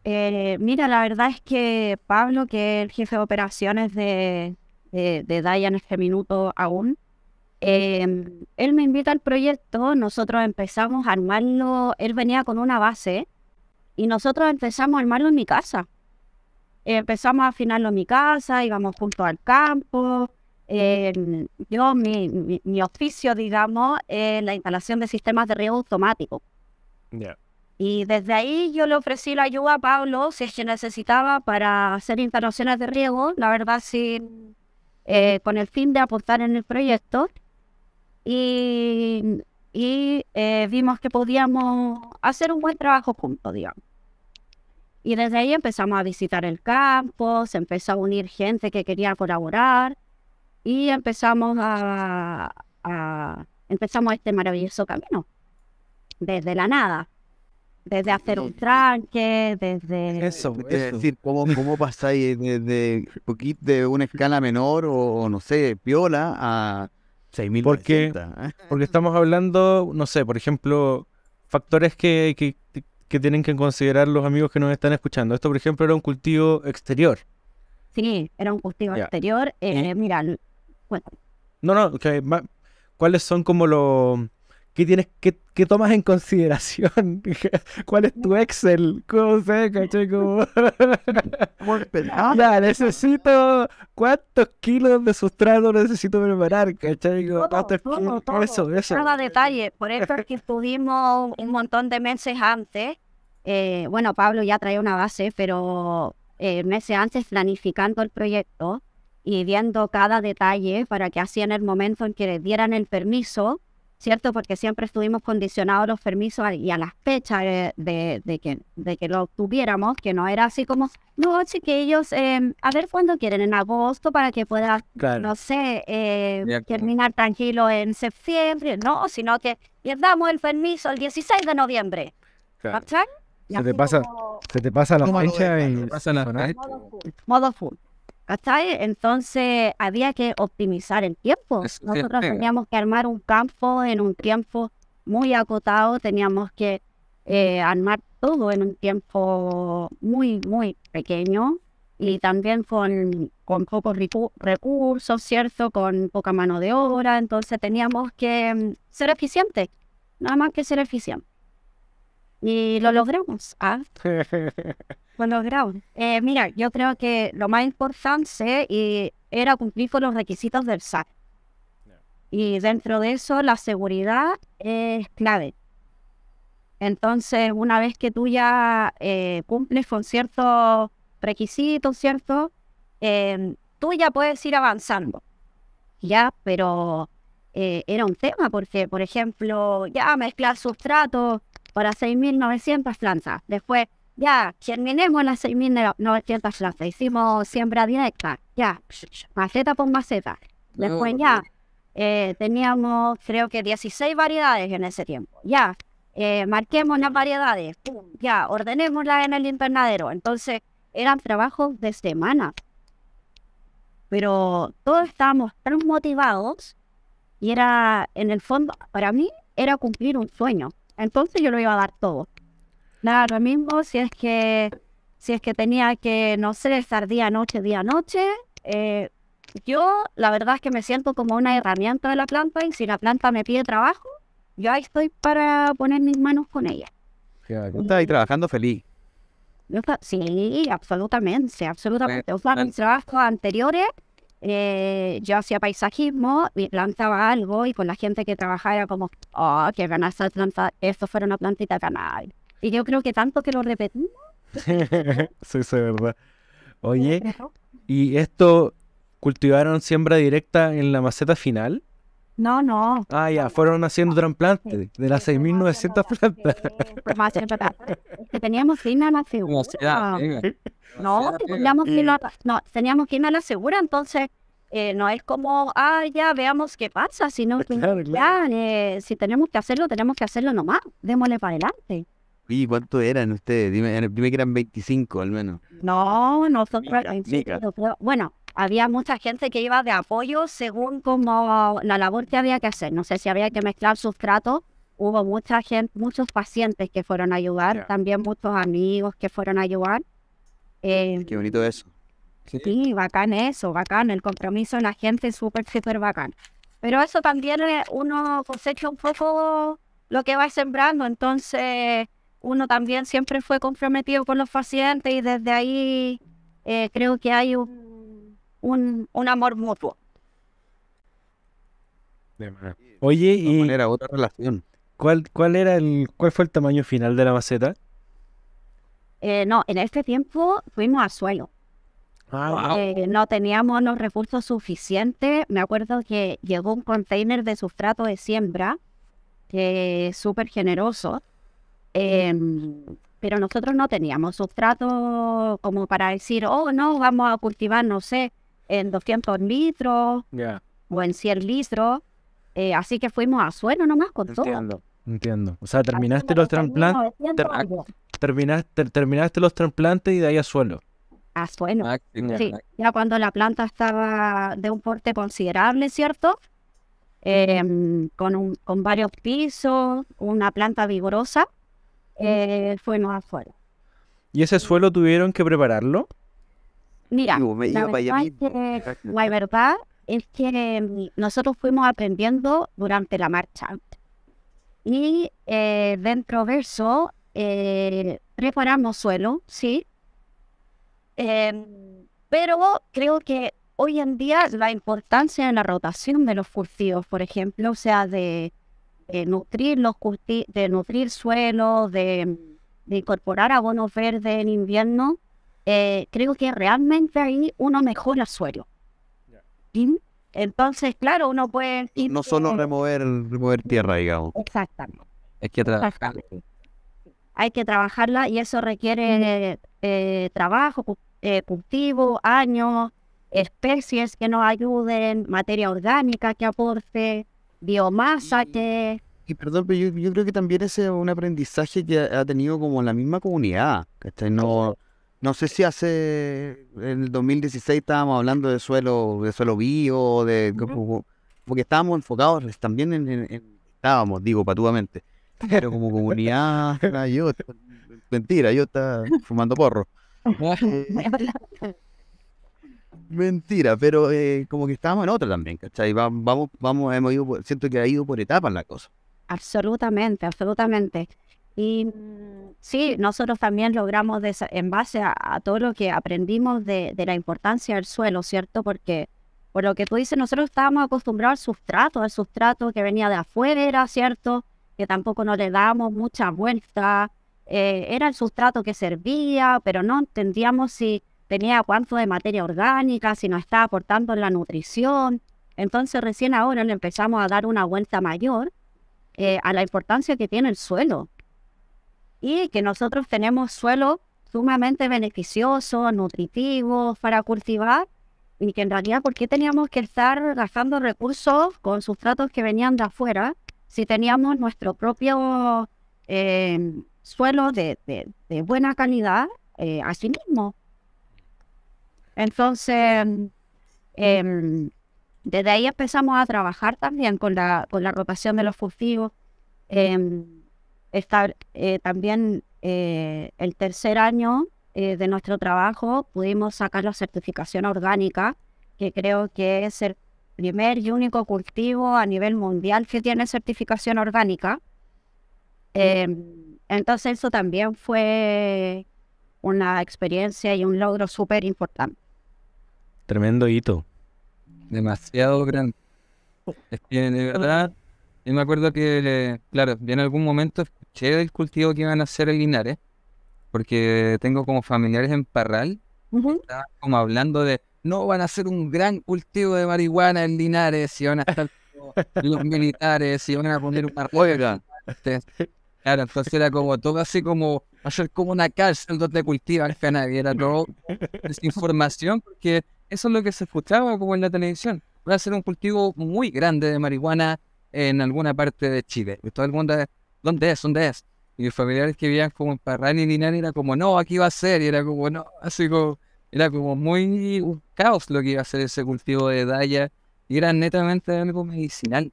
Mira, la verdad es que Pablo, que es el jefe de operaciones de Daya en este minuto aún, él me invita al proyecto, nosotros empezamos a armarlo, él venía con una base y nosotros empezamos a armarlo en mi casa. Empezamos a afinarlo en mi casa, íbamos juntos al campo. Yo, mi oficio, digamos, es la instalación de sistemas de riego automático. Ya. Y desde ahí yo le ofrecí la ayuda a Pablo si es que necesitaba para hacer instalaciones de riego, la verdad sí, con el fin de aportar en el proyecto. Y vimos que podíamos hacer un buen trabajo juntos, digamos. Y desde ahí empezamos a visitar el campo, se empezó a unir gente que quería colaborar y empezamos empezamos este maravilloso camino, desde la nada. Desde hacer un tranque, desde... Eso. Es decir, ¿cómo pasáis de una escala menor o no sé, piola a 6.000? Porque estamos hablando, no sé, por ejemplo, factores que tienen que considerar los amigos que nos están escuchando. Esto, por ejemplo, era un cultivo exterior. Sí, era un cultivo Ya. exterior. Mira, bueno, No, ¿cuáles son como los... ¿Qué tomas en consideración? ¿Cuál es tu Excel? ¿Cómo sé, caché? Ya, necesito... ¿Cuántos kilos de sustrato necesito preparar, cachai? ¿Cuántos kilos? Eso. cada detalle. Por eso es que estuvimos un montón de meses antes. Bueno, Pablo ya traía una base, pero meses antes planificando el proyecto y viendo cada detalle para que así en el momento en que les dieran el permiso, ¿cierto? Porque siempre estuvimos condicionados a los permisos y a las fechas de que lo obtuviéramos, que no era así como, no, chiquillos, a ver cuándo quieren, en agosto, para que pueda, Claro. no sé, Ya, terminar tranquilo en septiembre, no, sino que les damos el permiso el 16 de noviembre. Claro. ¿Cachai? Y Se te así pasa- como Se te pasa la ¿Cómo lo fecha dejas? y... Pasa la Sonar. modo full. ¿Cachai? Entonces había que optimizar el tiempo. Eso, Nosotros sí. teníamos que armar un campo en un tiempo muy acotado, teníamos que armar todo en un tiempo muy, muy pequeño y también con pocos recursos, ¿cierto? Con poca mano de obra, entonces teníamos que ser eficientes, nada más que ser eficientes. Y lo logramos, lo logramos. Mira, yo creo que lo más importante era cumplir con los requisitos del SAT. Y dentro de eso, la seguridad es clave. Entonces, una vez que tú ya cumples con ciertos requisitos, ¿cierto? Tú ya puedes ir avanzando, ¿ya? Pero era un tema porque, por ejemplo, ya mezclar sustratos para 6.900 plantas. Después, ya, terminemos las 6.900 plantas. Hicimos siembra directa, ya, maceta por maceta. Después ya, teníamos creo que 16 variedades en ese tiempo. Ya, marquemos las variedades, pum, ya, ordenémoslas en el invernadero. Entonces, eran trabajos de semana. Pero todos estábamos tan motivados y era, en el fondo, para mí, era cumplir un sueño. Entonces yo lo iba a dar todo. Nada, lo mismo si es que tenía que, no sé, estar día a noche, yo la verdad es que me siento como una herramienta de la planta y si la planta me pide trabajo, yo ahí estoy para poner mis manos con ella. Tú estás ahí trabajando feliz. Sí, absolutamente. O sea, mis trabajos anteriores, yo hacía paisajismo y plantaba algo y con la gente que trabajaba era como, oh, qué ganas de plantar, esto fuera una plantita canal. Y yo creo que tanto que lo repetimos. Sí, es verdad. Oye, ¿y esto cultivaron siembra directa en la maceta final? No. Ah, ya, fueron haciendo trasplante de las 6.900 plantas. Es que teníamos que irme a la segura. No, teníamos que irme a la segura, entonces no es como, ya veamos qué pasa, sino que Claro. ya, si tenemos que hacerlo nomás, démosle para adelante. Oye, ¿cuánto eran ustedes? Dime que eran 25 al menos. No, nosotros, Mica. bueno, había mucha gente que iba de apoyo según como la labor que había que hacer. No sé si había que mezclar sustratos. Hubo mucha gente, muchos pacientes que fueron a ayudar, Ya. también muchos amigos que fueron a ayudar. Qué bonito eso. Sí, bacán eso, bacán. El compromiso de la gente es súper bacán. Pero eso también uno cosecha un poco lo que va sembrando, entonces uno también siempre fue comprometido con los pacientes y desde ahí creo que hay un amor mutuo. Oye, De todas ¿y maneras, otra relación. cuál fue el tamaño final de la maceta? No, en este tiempo fuimos a suelo. No teníamos los recursos suficientes. Me acuerdo que llegó un container de sustrato de siembra, que es súper generoso, pero nosotros no teníamos sustrato como para decir, oh, no, vamos a cultivar, no sé, en 200 litros Ya, o en 100 litros. Así que fuimos a suelo nomás con todo. entiendo. O sea, terminaste Así los que trasplantes, 900 algo. terminaste los trasplantes y de ahí a suelo. A suelo. Máximo. Sí, ya cuando la planta estaba de un porte considerable, ¿cierto? Con varios pisos, una planta vigorosa, fuimos afuera. ¿Y ese suelo tuvieron que prepararlo? Mira, Digo, me la iba para allá verdad, la verdad es que nosotros fuimos aprendiendo durante la marcha. Y dentro de eso, preparamos suelo, sí. Pero creo que hoy en día la importancia de la rotación de los cultivos, por ejemplo, o sea, de nutrir nutrir suelo, de incorporar abonos verdes en invierno, creo que realmente ahí uno mejora suelo. ¿Sí? Entonces, claro, uno puede ir... No solo remover tierra, digamos. Exactamente. Es que trabajar. Exactamente. Hay que trabajarla y eso requiere trabajo, cultivo, años, especies que nos ayuden, materia orgánica que aporte, biomasa que... Y perdón, pero yo creo que también ese es un aprendizaje que ha tenido como la misma comunidad, ¿cachai? No sé si en el 2016 estábamos hablando de suelo bio, como que estábamos enfocados también estábamos, digo, patuamente, pero como comunidad, mentira, yo estaba fumando porro. Mentira, pero como que estábamos en otra también, ¿cachai? Hemos ido, siento que ha ido por etapas la cosa. Absolutamente, absolutamente. Y sí, nosotros también logramos, en base a todo lo que aprendimos de la importancia del suelo, ¿cierto? Porque, por lo que tú dices, nosotros estábamos acostumbrados al sustrato que venía de afuera, ¿cierto? Que tampoco nos le dábamos mucha vuelta. Era el sustrato que servía, pero no entendíamos si tenía cuánto de materia orgánica, si nos estaba aportando en la nutrición. Entonces, recién ahora le empezamos a dar una vuelta mayor a la importancia que tiene el suelo. Y que nosotros tenemos suelos sumamente beneficiosos, nutritivos para cultivar, y que en realidad, ¿por qué teníamos que estar gastando recursos con sustratos que venían de afuera si teníamos nuestro propio suelo de buena calidad así mismo? Entonces, desde ahí empezamos a trabajar también con la rotación de los cultivos. También el tercer año de nuestro trabajo pudimos sacar la certificación orgánica, que creo que es el primer y único cultivo a nivel mundial que tiene certificación orgánica. Entonces eso también fue una experiencia y un logro súper importante. Tremendo hito. Demasiado grande. Es que de verdad, yo me acuerdo que, claro, yo en algún momento escuché del cultivo que iban a hacer en Linares, porque tengo como familiares en Parral, estaban como hablando de, no, van a hacer un gran cultivo de marihuana en Linares, y van a estar como los militares, y van a poner una rueda. Claro, entonces era como todo así como, va a ser como una cárcel donde cultivan cannabis, era todo desinformación, porque eso es lo que se escuchaba como en la televisión. Va a ser un cultivo muy grande de marihuana en alguna parte de Chile. Y todo el mundo, ¿dónde es? ¿Dónde es? Y mis familiares que vivían como en Parral y Linares era como, no, aquí va a ser. Y era como, no, así como, era como muy un caos lo que iba a ser ese cultivo de daya. Y era netamente algo medicinal.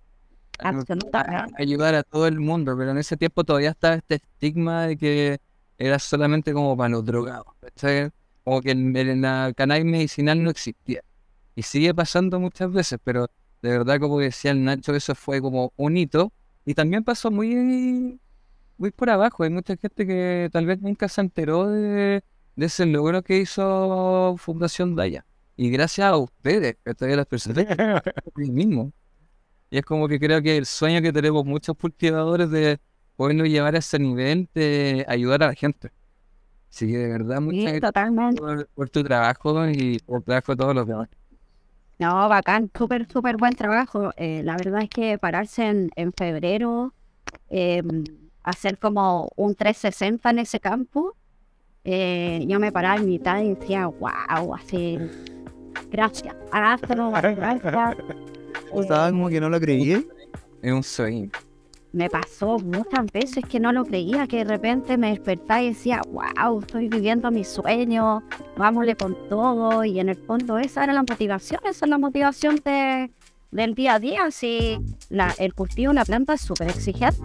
Absolutamente. Ayudar a todo el mundo, pero en ese tiempo todavía estaba este estigma de que era solamente como para los drogados, ¿cachai? Como que la cannabis medicinal no existía. Y sigue pasando muchas veces, pero de verdad, como decía el Nacho, eso fue como un hito. Y también pasó muy por abajo. Hay mucha gente que tal vez nunca se enteró de ese logro que hizo Fundación Daya. Y gracias a ustedes, ¿cachai? A las personas mismo. Y es como que creo que el sueño que tenemos muchos cultivadores de poderlo llevar a ese nivel de ayudar a la gente. Así que de verdad, muchas Sí, gracias totalmente. por tu trabajo y por el trabajo de todos los demás. No, bacán, súper buen trabajo. La verdad es que pararse en febrero, hacer como un 360 en ese campo, yo me paraba en mitad y decía, wow, así, gracias, gracias. Estaba como que no lo creí. Es un sueño. Me pasó muchas veces que no lo creía, que de repente me despertaba y decía, wow, estoy viviendo mi sueño, vámonos con todo. Y en el fondo esa era la motivación, esa es la motivación del día a día. Sí, el cultivo de la planta es súper exigente.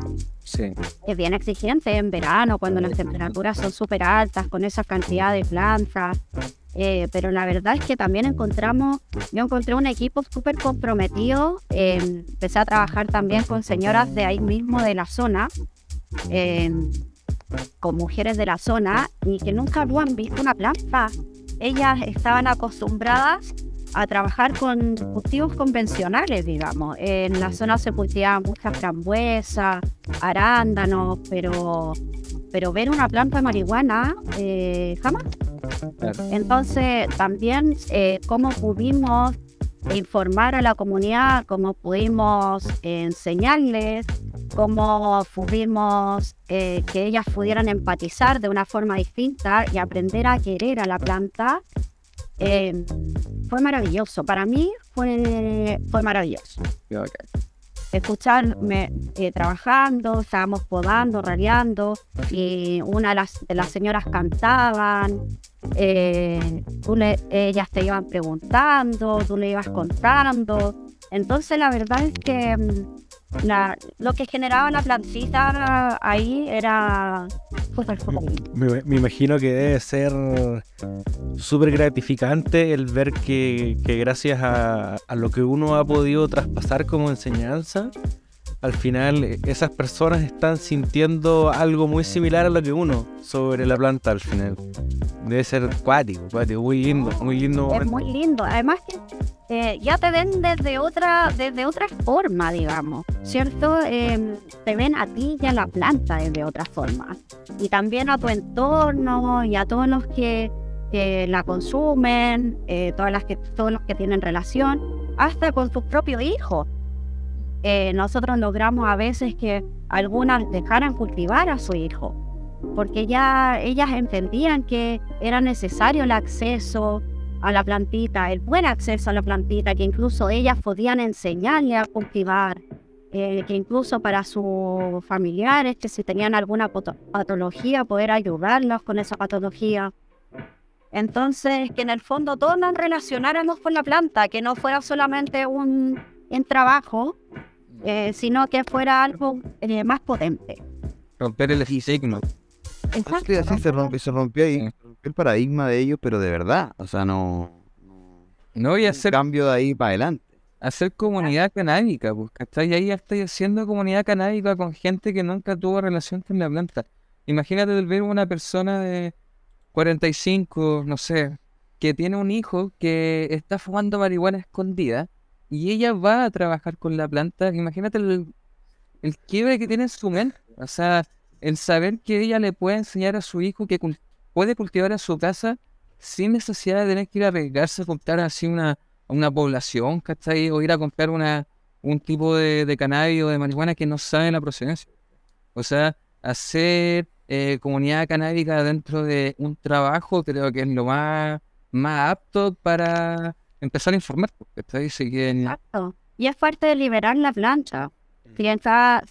Sí. Es bien exigente en verano, cuando las temperaturas son súper altas, con esa cantidad de plantas. Pero la verdad es que también yo encontré un equipo súper comprometido. Empecé a trabajar también con señoras de ahí mismo de la zona, con mujeres de la zona, y que nunca habían visto una planta. Ellas estaban acostumbradas a trabajar con cultivos convencionales, digamos. En la zona se cultivaban muchas frambuesas, arándanos, pero ver una planta de marihuana jamás. Claro. Entonces, también cómo pudimos informar a la comunidad, cómo pudimos enseñarles, cómo pudimos que ellas pudieran empatizar de una forma distinta y aprender a querer a la planta, fue maravilloso. Para mí fue maravilloso. Okay. Escucharme trabajando, estábamos podando, raleando, y una de las señoras cantaban, ellas te iban preguntando, tú le ibas contando. Entonces la verdad es que lo que generaba la plantita ahí era súper feliz. Me imagino que debe ser súper gratificante el ver que gracias a lo que uno ha podido traspasar como enseñanza, al final esas personas están sintiendo algo muy similar a lo que uno sobre la planta al final. Debe ser cuático, muy lindo Es momento. muy lindo. Además que ya te ven desde otra forma, digamos, ¿cierto? Te ven a ti y a la planta desde otra forma. Y también a tu entorno y a todos los que la consumen, todos los que tienen relación, hasta con tus propios hijos. Nosotros logramos a veces que algunas dejaran cultivar a su hijo, porque ya ellas entendían que era necesario el acceso a la plantita, el buen acceso a la plantita, que incluso ellas podían enseñarle a cultivar, que incluso para sus familiares, que si tenían alguna patología, poder ayudarlos con esa patología. Entonces, que en el fondo todos nos relacionáramos con la planta, que no fuera solamente un trabajo, sino que fuera algo más potente. Romper el signo. Exacto. Sí, se rompió ahí, Sí. se rompió el paradigma de ellos, pero de verdad, o sea, no No, y un cambio de ahí para adelante. hacer comunidad canábica, pues, ¿cachai? Y ahí ya estoy haciendo comunidad canábica con gente que nunca tuvo relación con la planta. Imagínate el ver una persona de 45, no sé, que tiene un hijo que está fumando marihuana escondida y ella va a trabajar con la planta. Imagínate el quiebre que tiene en su mente. O sea, el saber que ella le puede enseñar a su hijo que puede cultivar en su casa sin necesidad de tener que ir a arriesgarse a comprar así una población, ¿cachai? O ir a comprar un tipo de cannabis o de marihuana que no sabe la procedencia. O sea, hacer comunidad canábica dentro de un trabajo creo que es lo más apto para empezar a informar, ¿cachai? Así que, Exacto. Y es parte de liberar la planta.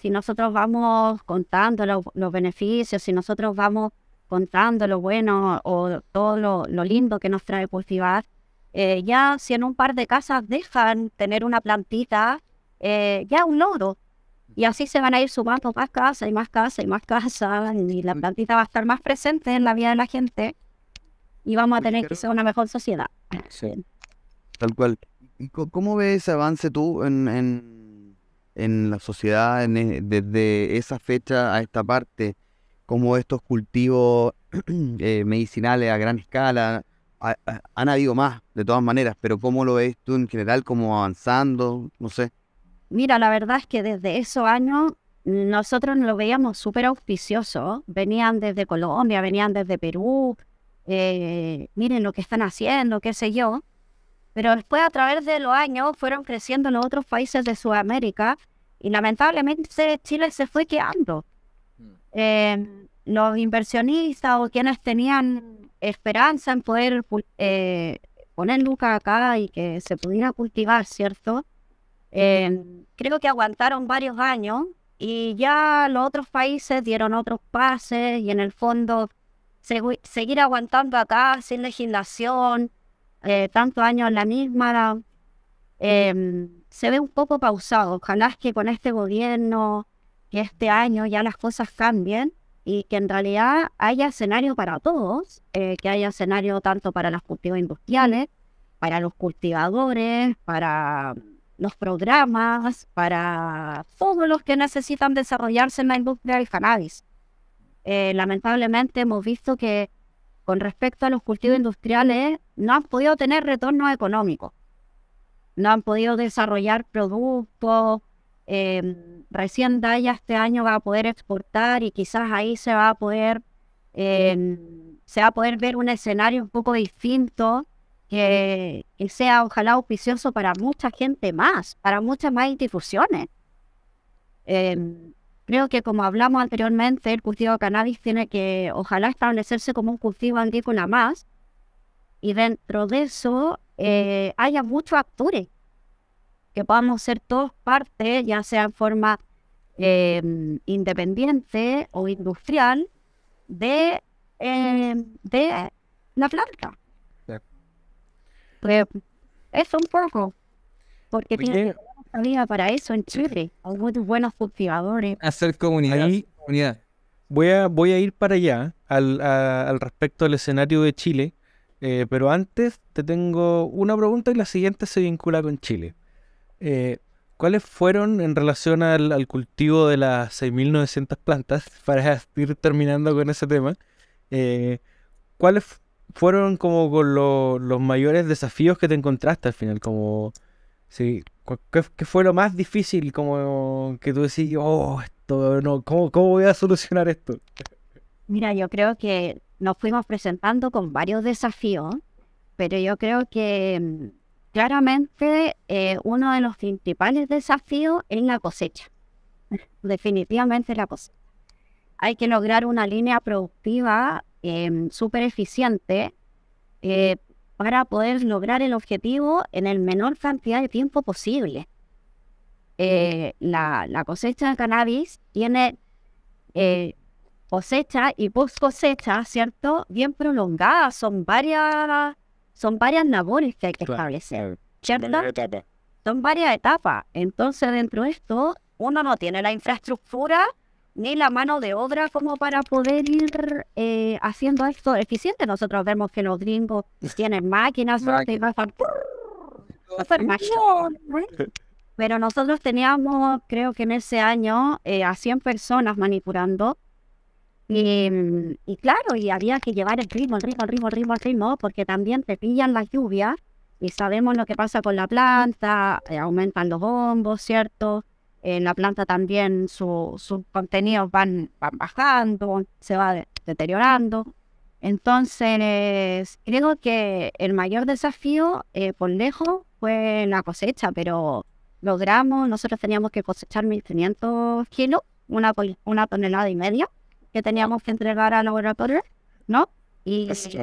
Si nosotros vamos contando los beneficios, si nosotros vamos contando lo bueno o todo lo lindo que nos trae cultivar, ya si en un par de casas dejan tener una plantita, ya un logro. Y así se van a ir sumando más casas y más casas y más casas, y la plantita va a estar más presente en la vida de la gente y vamos a tener que ser una mejor sociedad. sí. Tal cual. ¿Y cómo ves ese avance tú en la sociedad desde esa fecha a esta parte? ¿Cómo estos cultivos medicinales a gran escala han habido más, de todas maneras, pero cómo lo ves tú en general, como avanzando? No sé. Mira, la verdad es que desde esos años nosotros lo veíamos súper auspicioso. Venían desde Colombia, venían desde Perú, miren lo que están haciendo, qué sé yo. Pero después, a través de los años, fueron creciendo los otros países de Sudamérica y lamentablemente Chile se fue quedando. Los inversionistas o quienes tenían esperanza en poder poner lucas acá y que se pudiera cultivar, ¿cierto? Creo que aguantaron varios años y ya los otros países dieron otros pases y en el fondo seguir aguantando acá sin legislación, tantos años en la misma, se ve un poco pausado. Ojalá es que con este gobierno, que este año ya las cosas cambien y que en realidad haya escenario para todos, que haya escenario tanto para los cultivos industriales, para los cultivadores, para los programas, para todos los que necesitan desarrollarse en la industria del cannabis. Lamentablemente hemos visto que con respecto a los cultivos industriales no han podido tener retornos económicos, no han podido desarrollar productos. Recién Daya este año va a poder exportar y quizás ahí se va a poder ver un escenario un poco distinto que sea ojalá auspicioso para mucha gente más, para muchas más instituciones. Creo que como hablamos anteriormente, el cultivo de cannabis tiene que ojalá establecerse como un cultivo agrícola más y dentro de eso haya muchos actores que podamos ser todos parte, ya sea en forma independiente o industrial de la planta. Claro. Pues, eso un poco, porque tiene que Oye, tener un había para eso en Chile. Hay muy buenos cultivadores. Hacer comunidad. Ahí- comunidad. Voy a ir para allá al respecto del escenario de Chile, pero antes te tengo una pregunta y la siguiente se vincula con Chile. ¿Cuáles fueron en relación al cultivo de las 6.900 plantas, para ir terminando con ese tema? ¿Cuáles fueron como con los mayores desafíos que te encontraste al final? Como, sí, ¿qué fue lo más difícil? Como que tú decís, oh, esto no, ¿cómo voy a solucionar esto? Mira, yo creo que nos fuimos presentando con varios desafíos, pero yo creo que claramente uno de los principales desafíos es la cosecha. Definitivamente la cosecha. Hay que lograr una línea productiva súper eficiente para poder lograr el objetivo en el menor cantidad de tiempo posible. La cosecha de cannabis tiene cosecha y post cosecha, ¿cierto? Bien prolongada. Son varias labores que hay que establecer, ¿cierto? Son varias etapas. Entonces, dentro de esto, uno no tiene la infraestructura ni la mano de obra como para poder ir haciendo esto eficiente. Nosotros vemos que los gringos tienen máquinas, ¿cierto? Y pasan hacer pero nosotros teníamos, creo que en ese año, a 100 personas manipulando. Y claro, y había que llevar el ritmo, porque también te pillan las lluvias y sabemos lo que pasa con la planta, aumentan los hongos, ¿cierto? La planta también, sus contenidos van bajando, se va deteriorando. Entonces, creo que el mayor desafío, por lejos, fue la cosecha, pero logramos, nosotros teníamos que cosechar 1.500 kilos, una tonelada y media, que teníamos que entregar al laboratorio, ¿no? Y sí,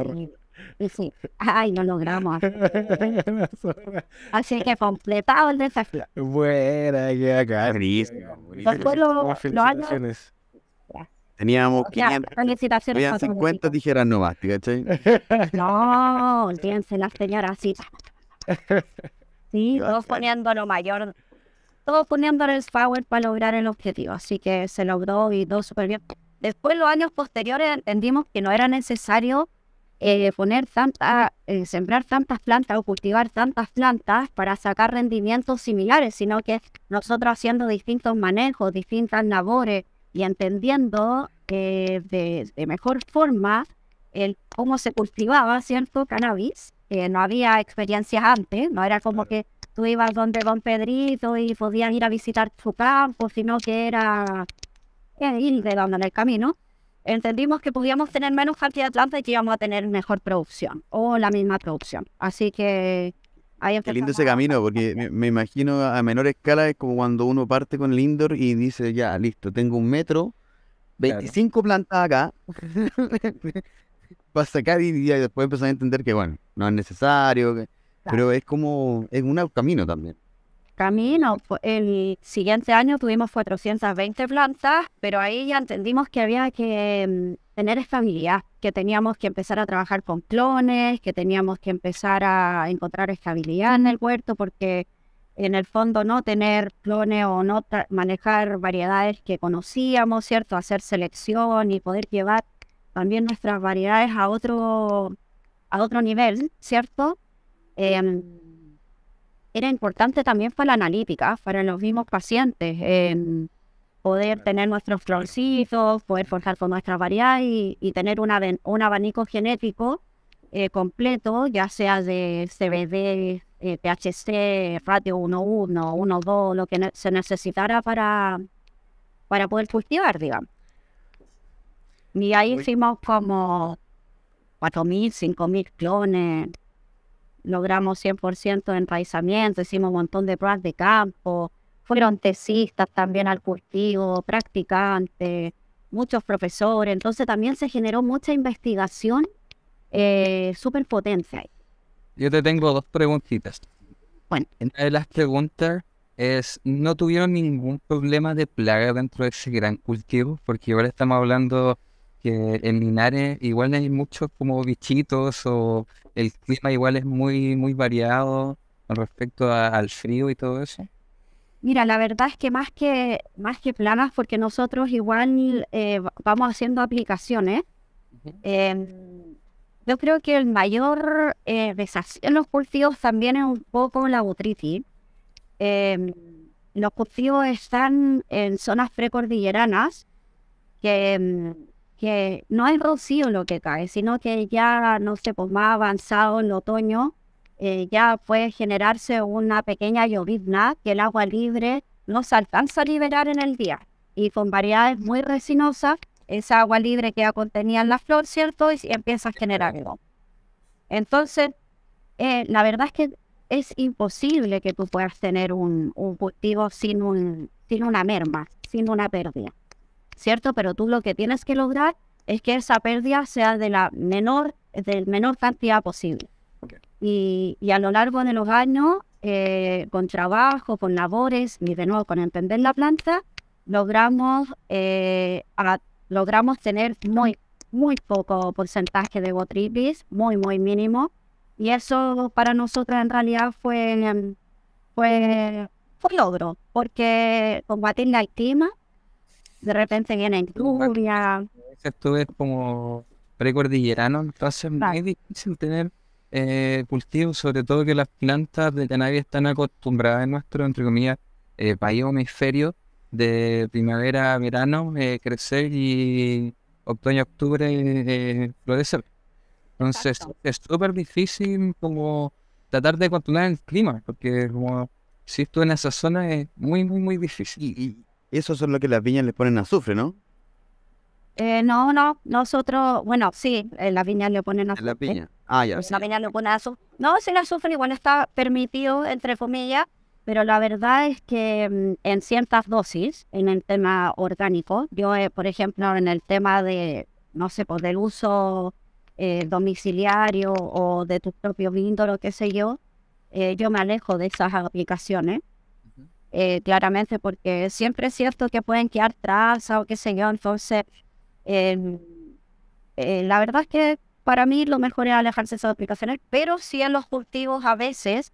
lo logramos. Así que completado el desafío. Buena, qué acá. Después los años, Felicitaciones. Teníamos ya, 500, felicitaciones habían para todos. 50 tijeras nomás, ¿cachai? No, olvídense las señoras, sí. Sí, todos poniendo lo mayor, todos poniéndole el power para lograr el objetivo. Así que se logró y todo súper bien. Después, los años posteriores, entendimos que no era necesario sembrar tantas plantas o cultivar tantas plantas para sacar rendimientos similares, sino que nosotros haciendo distintos manejos, distintas labores y entendiendo de mejor forma cómo se cultivaba, ¿cierto? Cannabis. No había experiencias antes, no era como que tú ibas donde Don Pedrito y podías ir a visitar su campo, sino que era ir redando en el camino. Entendimos que podíamos tener menos cantidad de plantas y que íbamos a tener mejor producción o la misma producción. Así que ahí Qué lindo empezamos ese camino, porque me imagino a menor escala es como cuando uno parte con el indoor y dice, ya, listo, tengo 1 metro, 25 plantas acá, para sacar y después empezar a entender que, bueno, no es necesario, pero es como, es un camino también. El siguiente año tuvimos 420 plantas, pero ahí ya entendimos que había que tener estabilidad, que teníamos que empezar a trabajar con clones, que teníamos que empezar a encontrar estabilidad en el huerto, porque en el fondo no tener clones o no manejar variedades que conocíamos, ¿cierto? Hacer selección y poder llevar también nuestras variedades a otro nivel, ¿cierto? Era importante también para la analítica, para los mismos pacientes, poder tener nuestros cloncitos, poder forjar con nuestras variedades y tener un abanico genético completo, ya sea de CBD, THC, ratio 1:1, 1:2, lo que se necesitara para poder cultivar, digamos. Y ahí hicimos como 4.000, 5.000 clones. Logramos 100% de enraizamiento, hicimos un montón de pruebas de campo, fueron tesistas también al cultivo, practicantes, muchos profesores, entonces también se generó mucha investigación súper potente ahí. Yo te tengo 2 preguntitas. Bueno. Una de las preguntas es, ¿no tuvieron ningún problema de plaga dentro de ese gran cultivo? Porque igual estamos hablando que en Linares igual hay muchos como bichitos o el clima igual es muy, muy variado con respecto al frío y todo eso. Mira, la verdad es que más que planas, porque nosotros igual vamos haciendo aplicaciones. Yo creo que el mayor desafío en los cultivos también es un poco la botrytis. Los cultivos están en zonas precordilleranas que no es rocío lo que cae, sino que ya, no sé, pues más avanzado en el otoño, ya puede generarse una pequeña llovizna que el agua libre no se alcanza a liberar en el día. Y con variedades muy resinosas, esa agua libre queda contenida en la flor, ¿cierto? Y empieza a generar algo. Entonces, la verdad es que es imposible que tú puedas tener un cultivo sin una merma, sin una pérdida, ¿cierto? Pero tú lo que tienes que lograr es que esa pérdida sea del menor cantidad posible. Y a lo largo de los años, con trabajo, con labores y de nuevo con entender la planta, logramos tener muy poco porcentaje de botrytis, muy mínimo. Y eso para nosotros en realidad fue logro, porque combatir el clima, de repente viene lluvia. Esto es como precordillerano, entonces es muy difícil tener cultivos, sobre todo que las plantas de cannabis están acostumbradas en nuestro, entre comillas, país o hemisferio de primavera a verano, crecer y otoño-octubre florecer. Entonces es súper difícil como tratar de controlar el clima, porque como si esto en esa zona es muy difícil. Y eso es lo que las viñas les ponen azufre, ¿no? No, nosotros, bueno, sí, en las viñas le ponen En azufre. las viñas. Ah, ya. Pues la viña le ponen azufre. No, si el azufre igual está permitido, entre comillas, pero la verdad es que en ciertas dosis, en el tema orgánico, yo, por ejemplo, en el tema de, no sé, pues del uso domiciliario o de tu propio vínculo, qué sé yo me alejo de esas aplicaciones. Claramente porque siempre es cierto que pueden quedar trazas o qué sé yo, entonces la verdad es que para mí lo mejor es alejarse de esas aplicaciones, pero sí en los cultivos a veces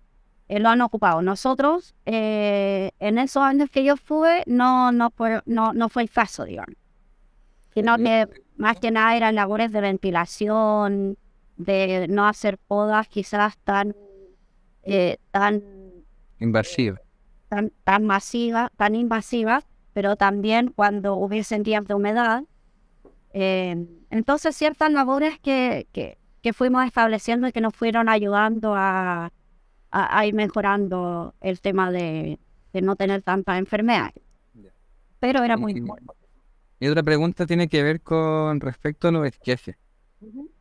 lo han ocupado. Nosotros en esos años que yo fui no fue el caso, digamos, sino que más que nada eran labores de ventilación, de no hacer podas quizás tan Invasiva. tan masiva, tan invasiva, pero también cuando hubiesen días de humedad. Entonces ciertas labores que fuimos estableciendo y que nos fueron ayudando a ir mejorando el tema de no tener tantas enfermedades. Pero era muy bueno. Y otra pregunta tiene que ver con respecto a los esquejes.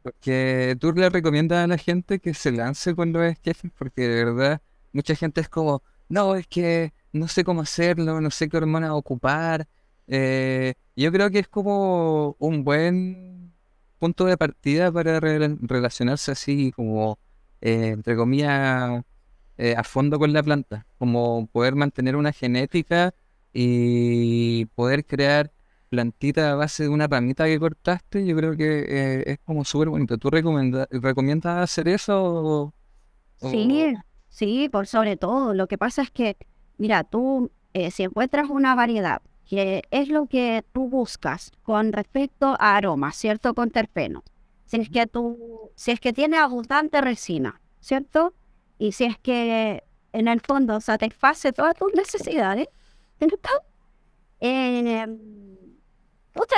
Porque tú le recomiendas a la gente que se lance con los esquejes, porque de verdad mucha gente es como, no, es que no sé cómo hacerlo, no sé qué hormonas ocupar. Yo creo que es como un buen punto de partida para relacionarse así como, entre comillas, a fondo con la planta. Como poder mantener una genética y poder crear plantita a base de una ramita que cortaste. Yo creo que es como súper bonito. ¿Tú recomiendas hacer eso? Sí, por sobre todo. Lo que pasa es que, mira, tú si encuentras una variedad que es lo que tú buscas con respecto a aromas, ¿cierto? Con terpenos. Si es que tiene abundante resina, ¿cierto? Y si es que en el fondo satisface todas tus necesidades, ¿cierto? Es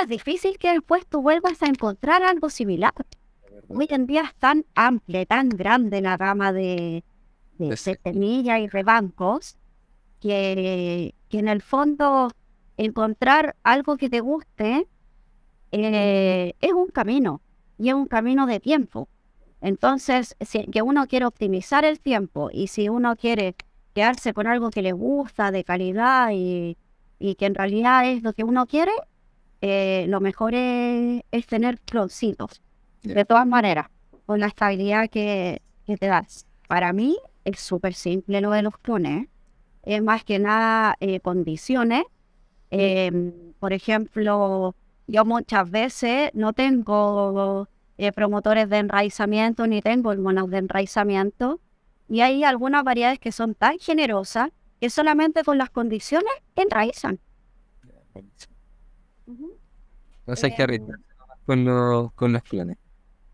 difícil que después tú vuelvas a encontrar algo similar. Hoy en día es tan amplia, tan grande la gama de semillas y rebancos que en el fondo encontrar algo que te guste es un camino, y es un camino de tiempo. Entonces, si que uno quiere optimizar el tiempo y si uno quiere quedarse con algo que le gusta, de calidad y que en realidad es lo que uno quiere, lo mejor es tener cloncitos, de todas maneras, con la estabilidad que te das. Para mí es súper simple lo de los clones, es más que nada condiciones. Por ejemplo, yo muchas veces no tengo promotores de enraizamiento ni tengo hormonas de enraizamiento, y hay algunas variedades que son tan generosas que solamente con las condiciones enraizan. Ujú. Entonces hay que arriesgarse con los clones.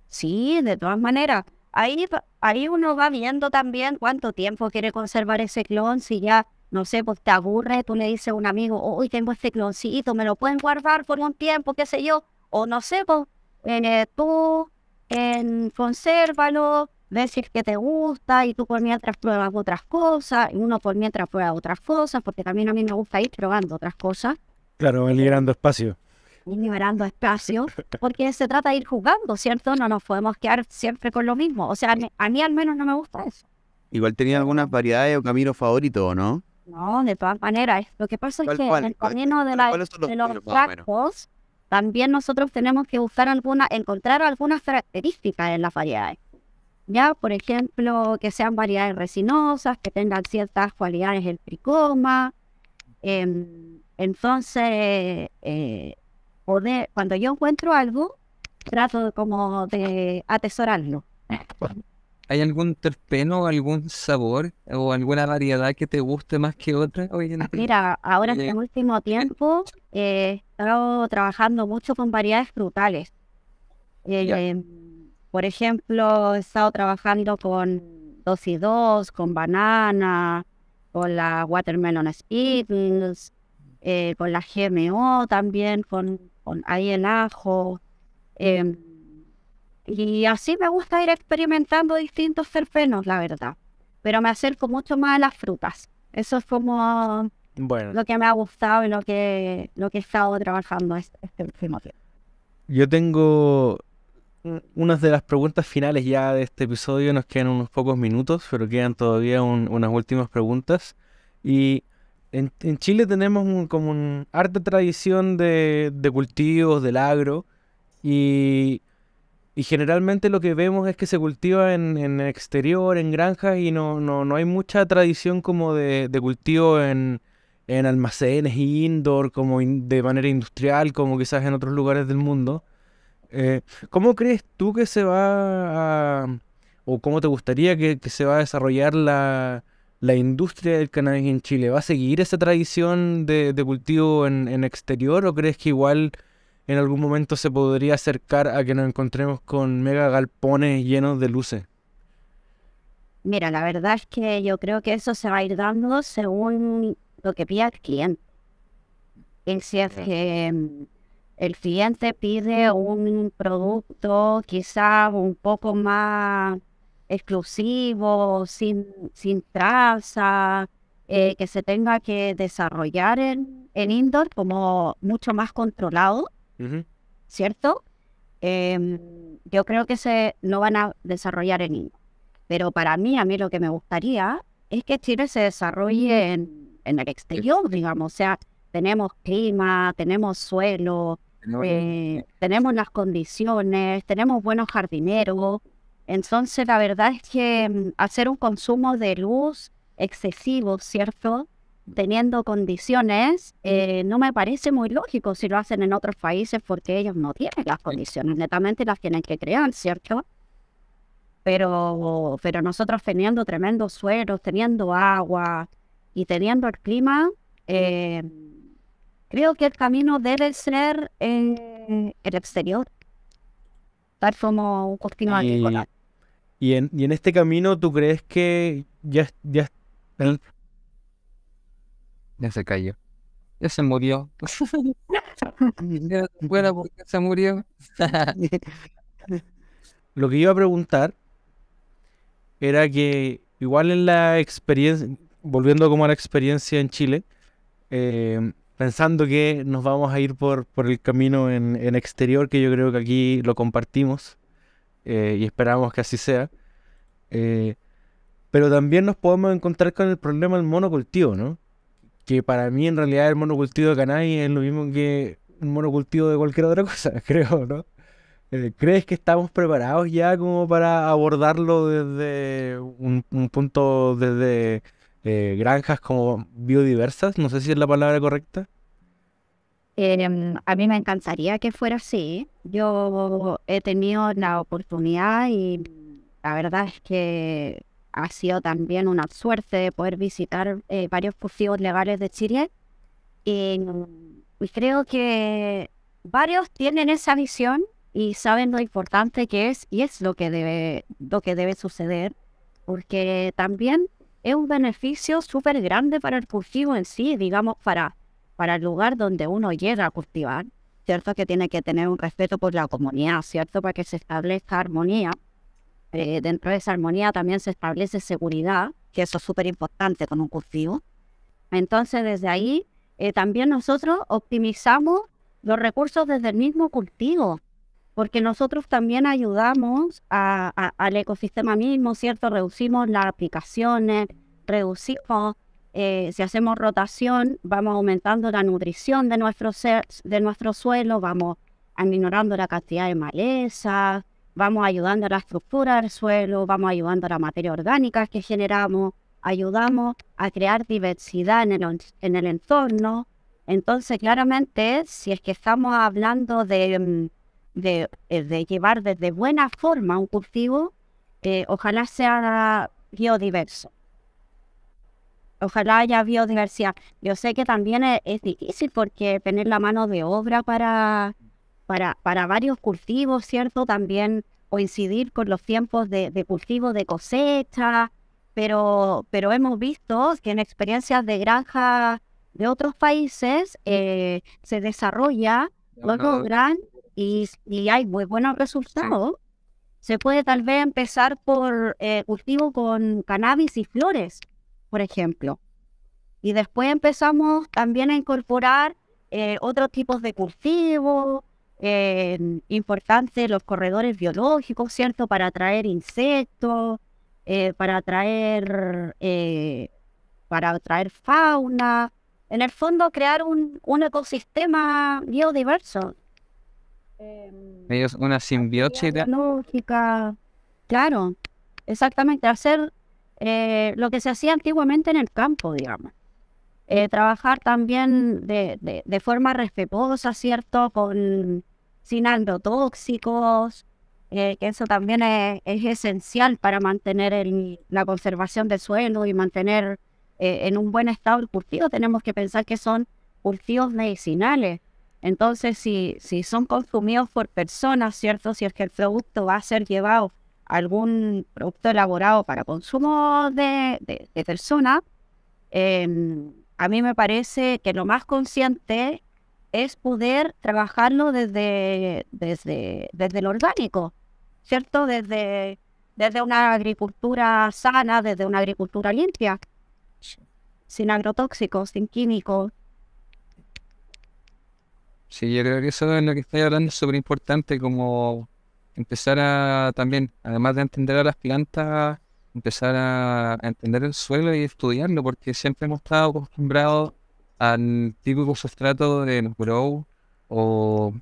Sí, de todas maneras. Ahí uno va viendo también cuánto tiempo quiere conservar ese clon. Si ya, no sé, pues te aburre, tú le dices a un amigo, hoy tengo este cloncito, me lo pueden guardar por un tiempo, qué sé yo. O no sé, pues tú consérvalo, ves si es que te gusta y tú por mientras pruebas otras cosas y uno por mientras prueba otras cosas, porque también a mí me gusta ir probando otras cosas. Claro, van liberando espacio. Ir liberando espacio, porque se trata de ir jugando, ¿cierto? No nos podemos quedar siempre con lo mismo. O sea, a mí al menos no me gusta eso. Igual tenía algunas variedades o caminos favoritos, ¿no? No, de todas maneras. Lo que pasa es que en el camino de ¿Cuáles son los los tuyos, más o menos? frascos, también nosotros tenemos que encontrar algunas características en las variedades. Ya, por ejemplo, que sean variedades resinosas, que tengan ciertas cualidades el tricoma. Entonces, cuando yo encuentro algo, trato como de atesorarlo. ¿Hay algún terpeno, algún sabor o alguna variedad que te guste más que otra hoy en día? Mira, ahora en el último tiempo he estado trabajando mucho con variedades frutales. Ya. Por ejemplo, he estado trabajando con 2 y 2, con banana, con la watermelon spittles, con la GMO también, con ahí el ajo. Y así me gusta ir experimentando distintos terpenos, la verdad. Pero me acerco mucho más a las frutas. Eso es como Bueno, lo que me ha gustado y lo que he estado trabajando este último tiempo. yo tengo unas de las preguntas finales ya de este episodio. Nos quedan unos pocos minutos, pero quedan todavía unas últimas preguntas. Y en Chile tenemos como un harta tradición de cultivos, del agro. Y generalmente lo que vemos es que se cultiva en el exterior, en granjas, y no hay mucha tradición como de cultivo en almacenes y indoor, como de manera industrial, como quizás en otros lugares del mundo. ¿Cómo crees tú que se va a, o cómo te gustaría que se va a desarrollar la industria del cannabis en Chile? ¿Va a seguir esa tradición de cultivo en exterior, o crees que igual en algún momento se podría acercar a que nos encontremos con mega galpones llenos de luces? Mira, la verdad es que yo creo que eso se va a ir dando según lo que pida el cliente. Y si es que el cliente pide un producto quizá un poco más exclusivo, sin traza, que se tenga que desarrollar en indoor como mucho más controlado, Ujú. ¿cierto? Yo creo que se lo van a desarrollar en indoor. Pero para mí, a mí lo que me gustaría es que Chile se desarrolle en el exterior, digamos. O sea, tenemos clima, tenemos suelo, tenemos las condiciones, tenemos buenos jardineros. Entonces, la verdad es que hacer un consumo de luz excesivo, ¿cierto? Teniendo condiciones, no me parece muy lógico si lo hacen en otros países, porque ellos no tienen las condiciones, netamente las tienen que crear, ¿cierto? Pero nosotros teniendo tremendos suelos, teniendo agua y teniendo el clima, creo que el camino debe ser el exterior, tal como un cultivo agrícola. Y en este camino, ¿tú crees que Ya se cayó. Ya se murió. Ya, bueno, ¿por qué se murió? lo que iba a preguntar era que igual en la experiencia, volviendo como a la experiencia en Chile, pensando que nos vamos a ir por el camino en exterior, que yo creo que aquí lo compartimos, y esperamos que así sea, pero también nos podemos encontrar con el problema del monocultivo, ¿no? Que para mí en realidad el monocultivo de cannabis es lo mismo que un monocultivo de cualquier otra cosa, creo, ¿no? ¿Crees que estamos preparados ya como para abordarlo desde un punto, desde granjas como biodiversas? No sé si es la palabra correcta. A mí me encantaría que fuera así. Yo he tenido la oportunidad y la verdad es que ha sido también una suerte de poder visitar varios cultivos legales de Chile. Y creo que varios tienen esa visión y saben lo importante que es y es lo que debe suceder, porque también es un beneficio súper grande para el cultivo en sí, digamos, para el lugar donde uno llega a cultivar, ¿cierto? Que tiene que tener un respeto por la comunidad, ¿cierto? Para que se establezca armonía. Dentro de esa armonía también se establece seguridad, que eso es súper importante con un cultivo. Entonces, desde ahí, también nosotros optimizamos los recursos desde el mismo cultivo, porque nosotros también ayudamos al ecosistema mismo, ¿cierto? Reducimos las aplicaciones, reducimos, si hacemos rotación, vamos aumentando la nutrición de nuestro suelo, vamos aminorando la cantidad de malezas, vamos ayudando a la estructura del suelo, vamos ayudando a la materia orgánica que generamos, ayudamos a crear diversidad en el entorno. Entonces, claramente, si es que estamos hablando de llevar desde buena forma un cultivo, ojalá sea biodiverso. Ojalá haya biodiversidad. Yo sé que también es difícil porque tener la mano de obra para varios cultivos, ¿cierto? También coincidir con los tiempos de cultivo, de cosecha, pero hemos visto que en experiencias de granja de otros países se desarrolla, lo logran y hay muy buenos resultados. Se puede tal vez empezar por cultivo con cannabis y flores, por ejemplo. Y después empezamos también a incorporar otros tipos de cultivos, importantes los corredores biológicos, ¿cierto? Para atraer insectos, para atraer fauna. En el fondo, crear un ecosistema biodiverso. Ellos una simbiosis. Biológica, claro, exactamente, hacer lo que se hacía antiguamente en el campo, digamos. Trabajar también de forma respetuosa, ¿cierto? Sin agrotóxicos, que eso también es esencial para mantener la conservación del suelo y mantener en un buen estado el cultivo. Tenemos que pensar que son cultivos medicinales. Entonces, si son consumidos por personas, ¿cierto? Si es que el producto va a ser llevado a algún producto elaborado para consumo de personas, a mí me parece que lo más consciente es poder trabajarlo desde lo orgánico, ¿cierto? Desde una agricultura sana, desde una agricultura limpia, sin agrotóxicos, sin químicos. Sí, yo creo que eso es lo que estoy hablando, es súper importante, como empezar a también, además de entender a las plantas, empezar a entender el suelo y estudiarlo, porque siempre hemos estado acostumbrados al típico sustrato de los grow o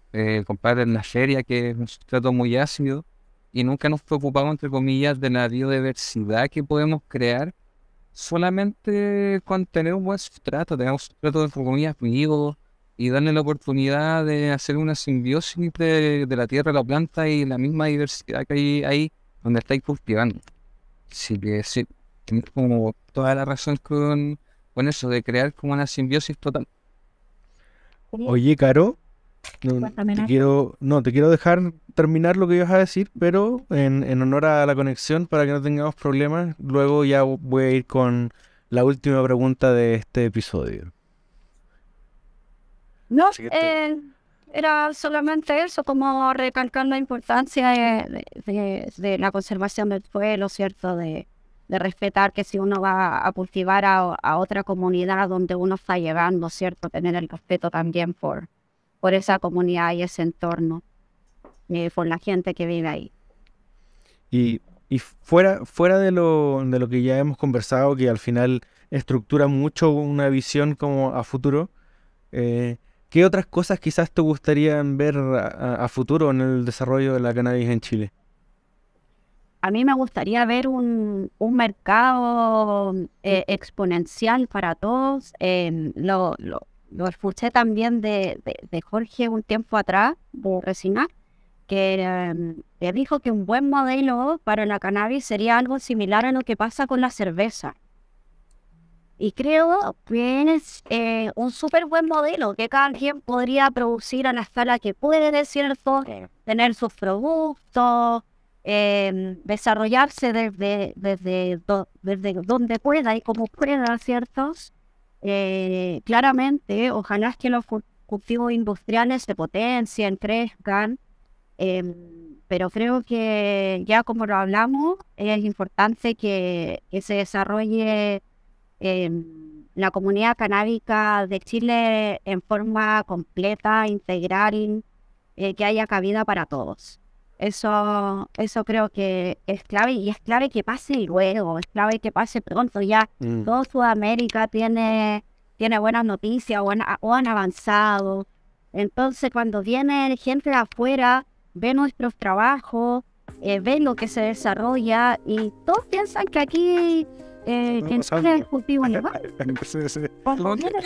comprar en la feria, que es un sustrato muy ácido, y nunca nos preocupamos, entre comillas, de la biodiversidad que podemos crear solamente con tener un buen sustrato, tener un sustrato, entre comillas, vivo, y darle la oportunidad de hacer una simbiosis de la tierra, la planta y la misma diversidad que hay ahí donde estáis cultivando. Así que sí, tienes como toda la razón con eso, de crear como una simbiosis total. Oye, Caro, Cuéntame, te Nacho. quiero dejar terminar lo que ibas a decir, pero en honor a la conexión, para que no tengamos problemas, luego ya voy a ir con la última pregunta de este episodio. No, Así que era solamente eso, como recalcar la importancia de la conservación del suelo, ¿cierto? De respetar que si uno va a cultivar a otra comunidad donde uno está llegando, ¿cierto? Tener el respeto también por esa comunidad y ese entorno, por la gente que vive ahí. Y fuera de lo que ya hemos conversado, que al final estructura mucho una visión como a futuro, ¿qué otras cosas quizás te gustarían ver a futuro en el desarrollo de la cannabis en Chile? A mí me gustaría ver un mercado exponencial para todos. Lo escuché también de Jorge un tiempo atrás, de Resina, que dijo que un buen modelo para la cannabis sería algo similar a lo que pasa con la cerveza. Y creo que es un súper buen modelo, que cada quien podría producir a la escala que puede, ¿cierto? Tener sus productos, desarrollarse desde donde pueda y como pueda, ¿cierto? Claramente, ojalá que los cultivos industriales se potencien, crezcan, pero creo que ya como lo hablamos, es importante que se desarrolle la comunidad canábica de Chile en forma completa, integral, que haya cabida para todos. Eso creo que es clave, y es clave que pase luego, es clave que pase pronto. Ya toda Sudamérica tiene buenas noticias o han avanzado. Entonces cuando viene gente de afuera, ve nuestros trabajos, ve lo que se desarrolla, y todos piensan que aquí en Chile es cultivo legal. Cuando vienen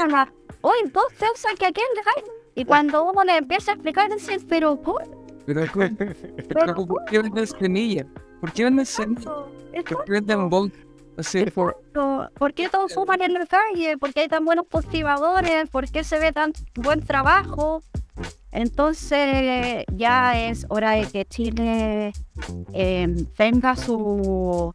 todos piensan que aquí es legal. Y cuando uno le empieza a explicar, dicen, pero ¿por qué venden semillas? ¿Por qué venden semillas? ¿Por qué venden bol? Así, ¿Por qué todos suman en la calle? ¿Por qué hay tan buenos cultivadores? ¿Por qué se ve tan buen trabajo? Entonces ya es hora de que Chile tenga su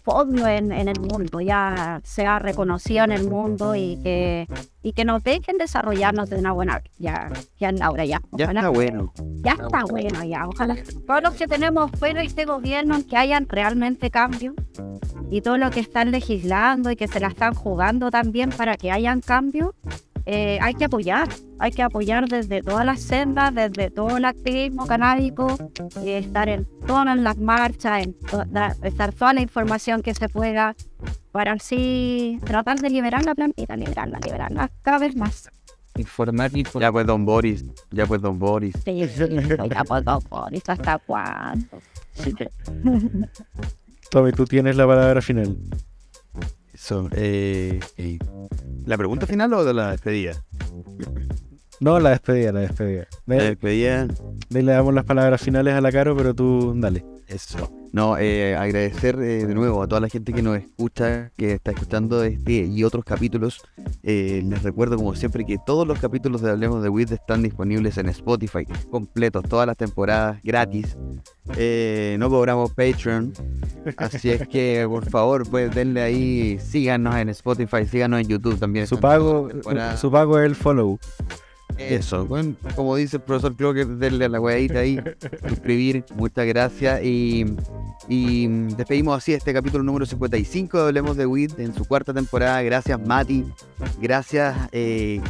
podio en el mundo, ya sea reconocido en el mundo, y que nos dejen desarrollarnos de una buena. Ya es la hora, ya. Ya está bueno. Ya está bueno, ya. Ojalá todos los que tenemos fuera de este gobierno, que hayan realmente cambios, y todos los que están legislando y que se la están jugando también para que hayan cambios, hay que apoyar desde todas las sendas, desde todo el activismo canábico, y estar en todas las marchas, estar toda la información que se pueda, para así tratar de liberar la plantita, liberarla cada vez más. Informar. Ya pues, don Boris. Sí, ya pues, don Boris, ¿hasta cuándo? Tommy, tú tienes la palabra final. Eso, ¿la pregunta final o de la despedida? No, la despedida. La despedida. Le damos las palabras finales a la Caro, pero tú dale. Eso. No, agradecer de nuevo a toda la gente que nos escucha, que está escuchando este y otros capítulos. Les recuerdo, como siempre, que todos los capítulos de Hablemos de Weed están disponibles en Spotify, completos, todas las temporadas, gratis. No cobramos Patreon, así es que por favor, pues denle ahí, síganos en Spotify, síganos en YouTube también. Su pago es el follow. Eso, bueno, como dice el profesor Clocker, denle a la huevadita ahí, suscribir, muchas gracias, y despedimos así este capítulo número 55 de Hablemos de Weed en su cuarta temporada. Gracias Mati, gracias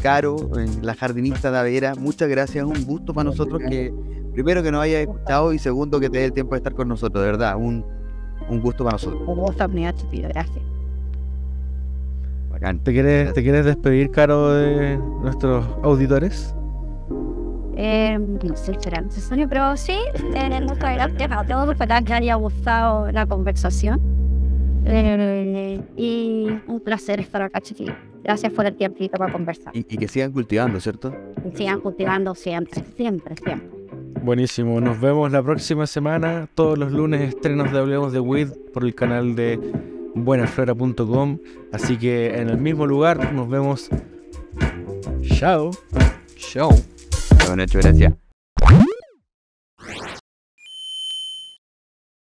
Caro, la jardinista de Avera, muchas gracias, un gusto para nosotros que primero que nos hayas escuchado, y segundo que te dé el tiempo de estar con nosotros, de verdad, un gusto para nosotros. Un gusto, gracias. ¿Te quieres despedir, Caro, de nuestros auditores? No sé si será necesario, pero sí, muchas gracias a todos, espero que haya gustado la conversación. Y un placer estar acá, chiquillos. Gracias por el tiempito para conversar. Y que sigan cultivando, ¿cierto? Y sigan cultivando siempre. Buenísimo, nos vemos la próxima semana, todos los lunes estrenos de Hablemos de Weed por el canal de buenaflora.com, así que en el mismo lugar nos vemos. Chao. Bueno, hecho, gracias.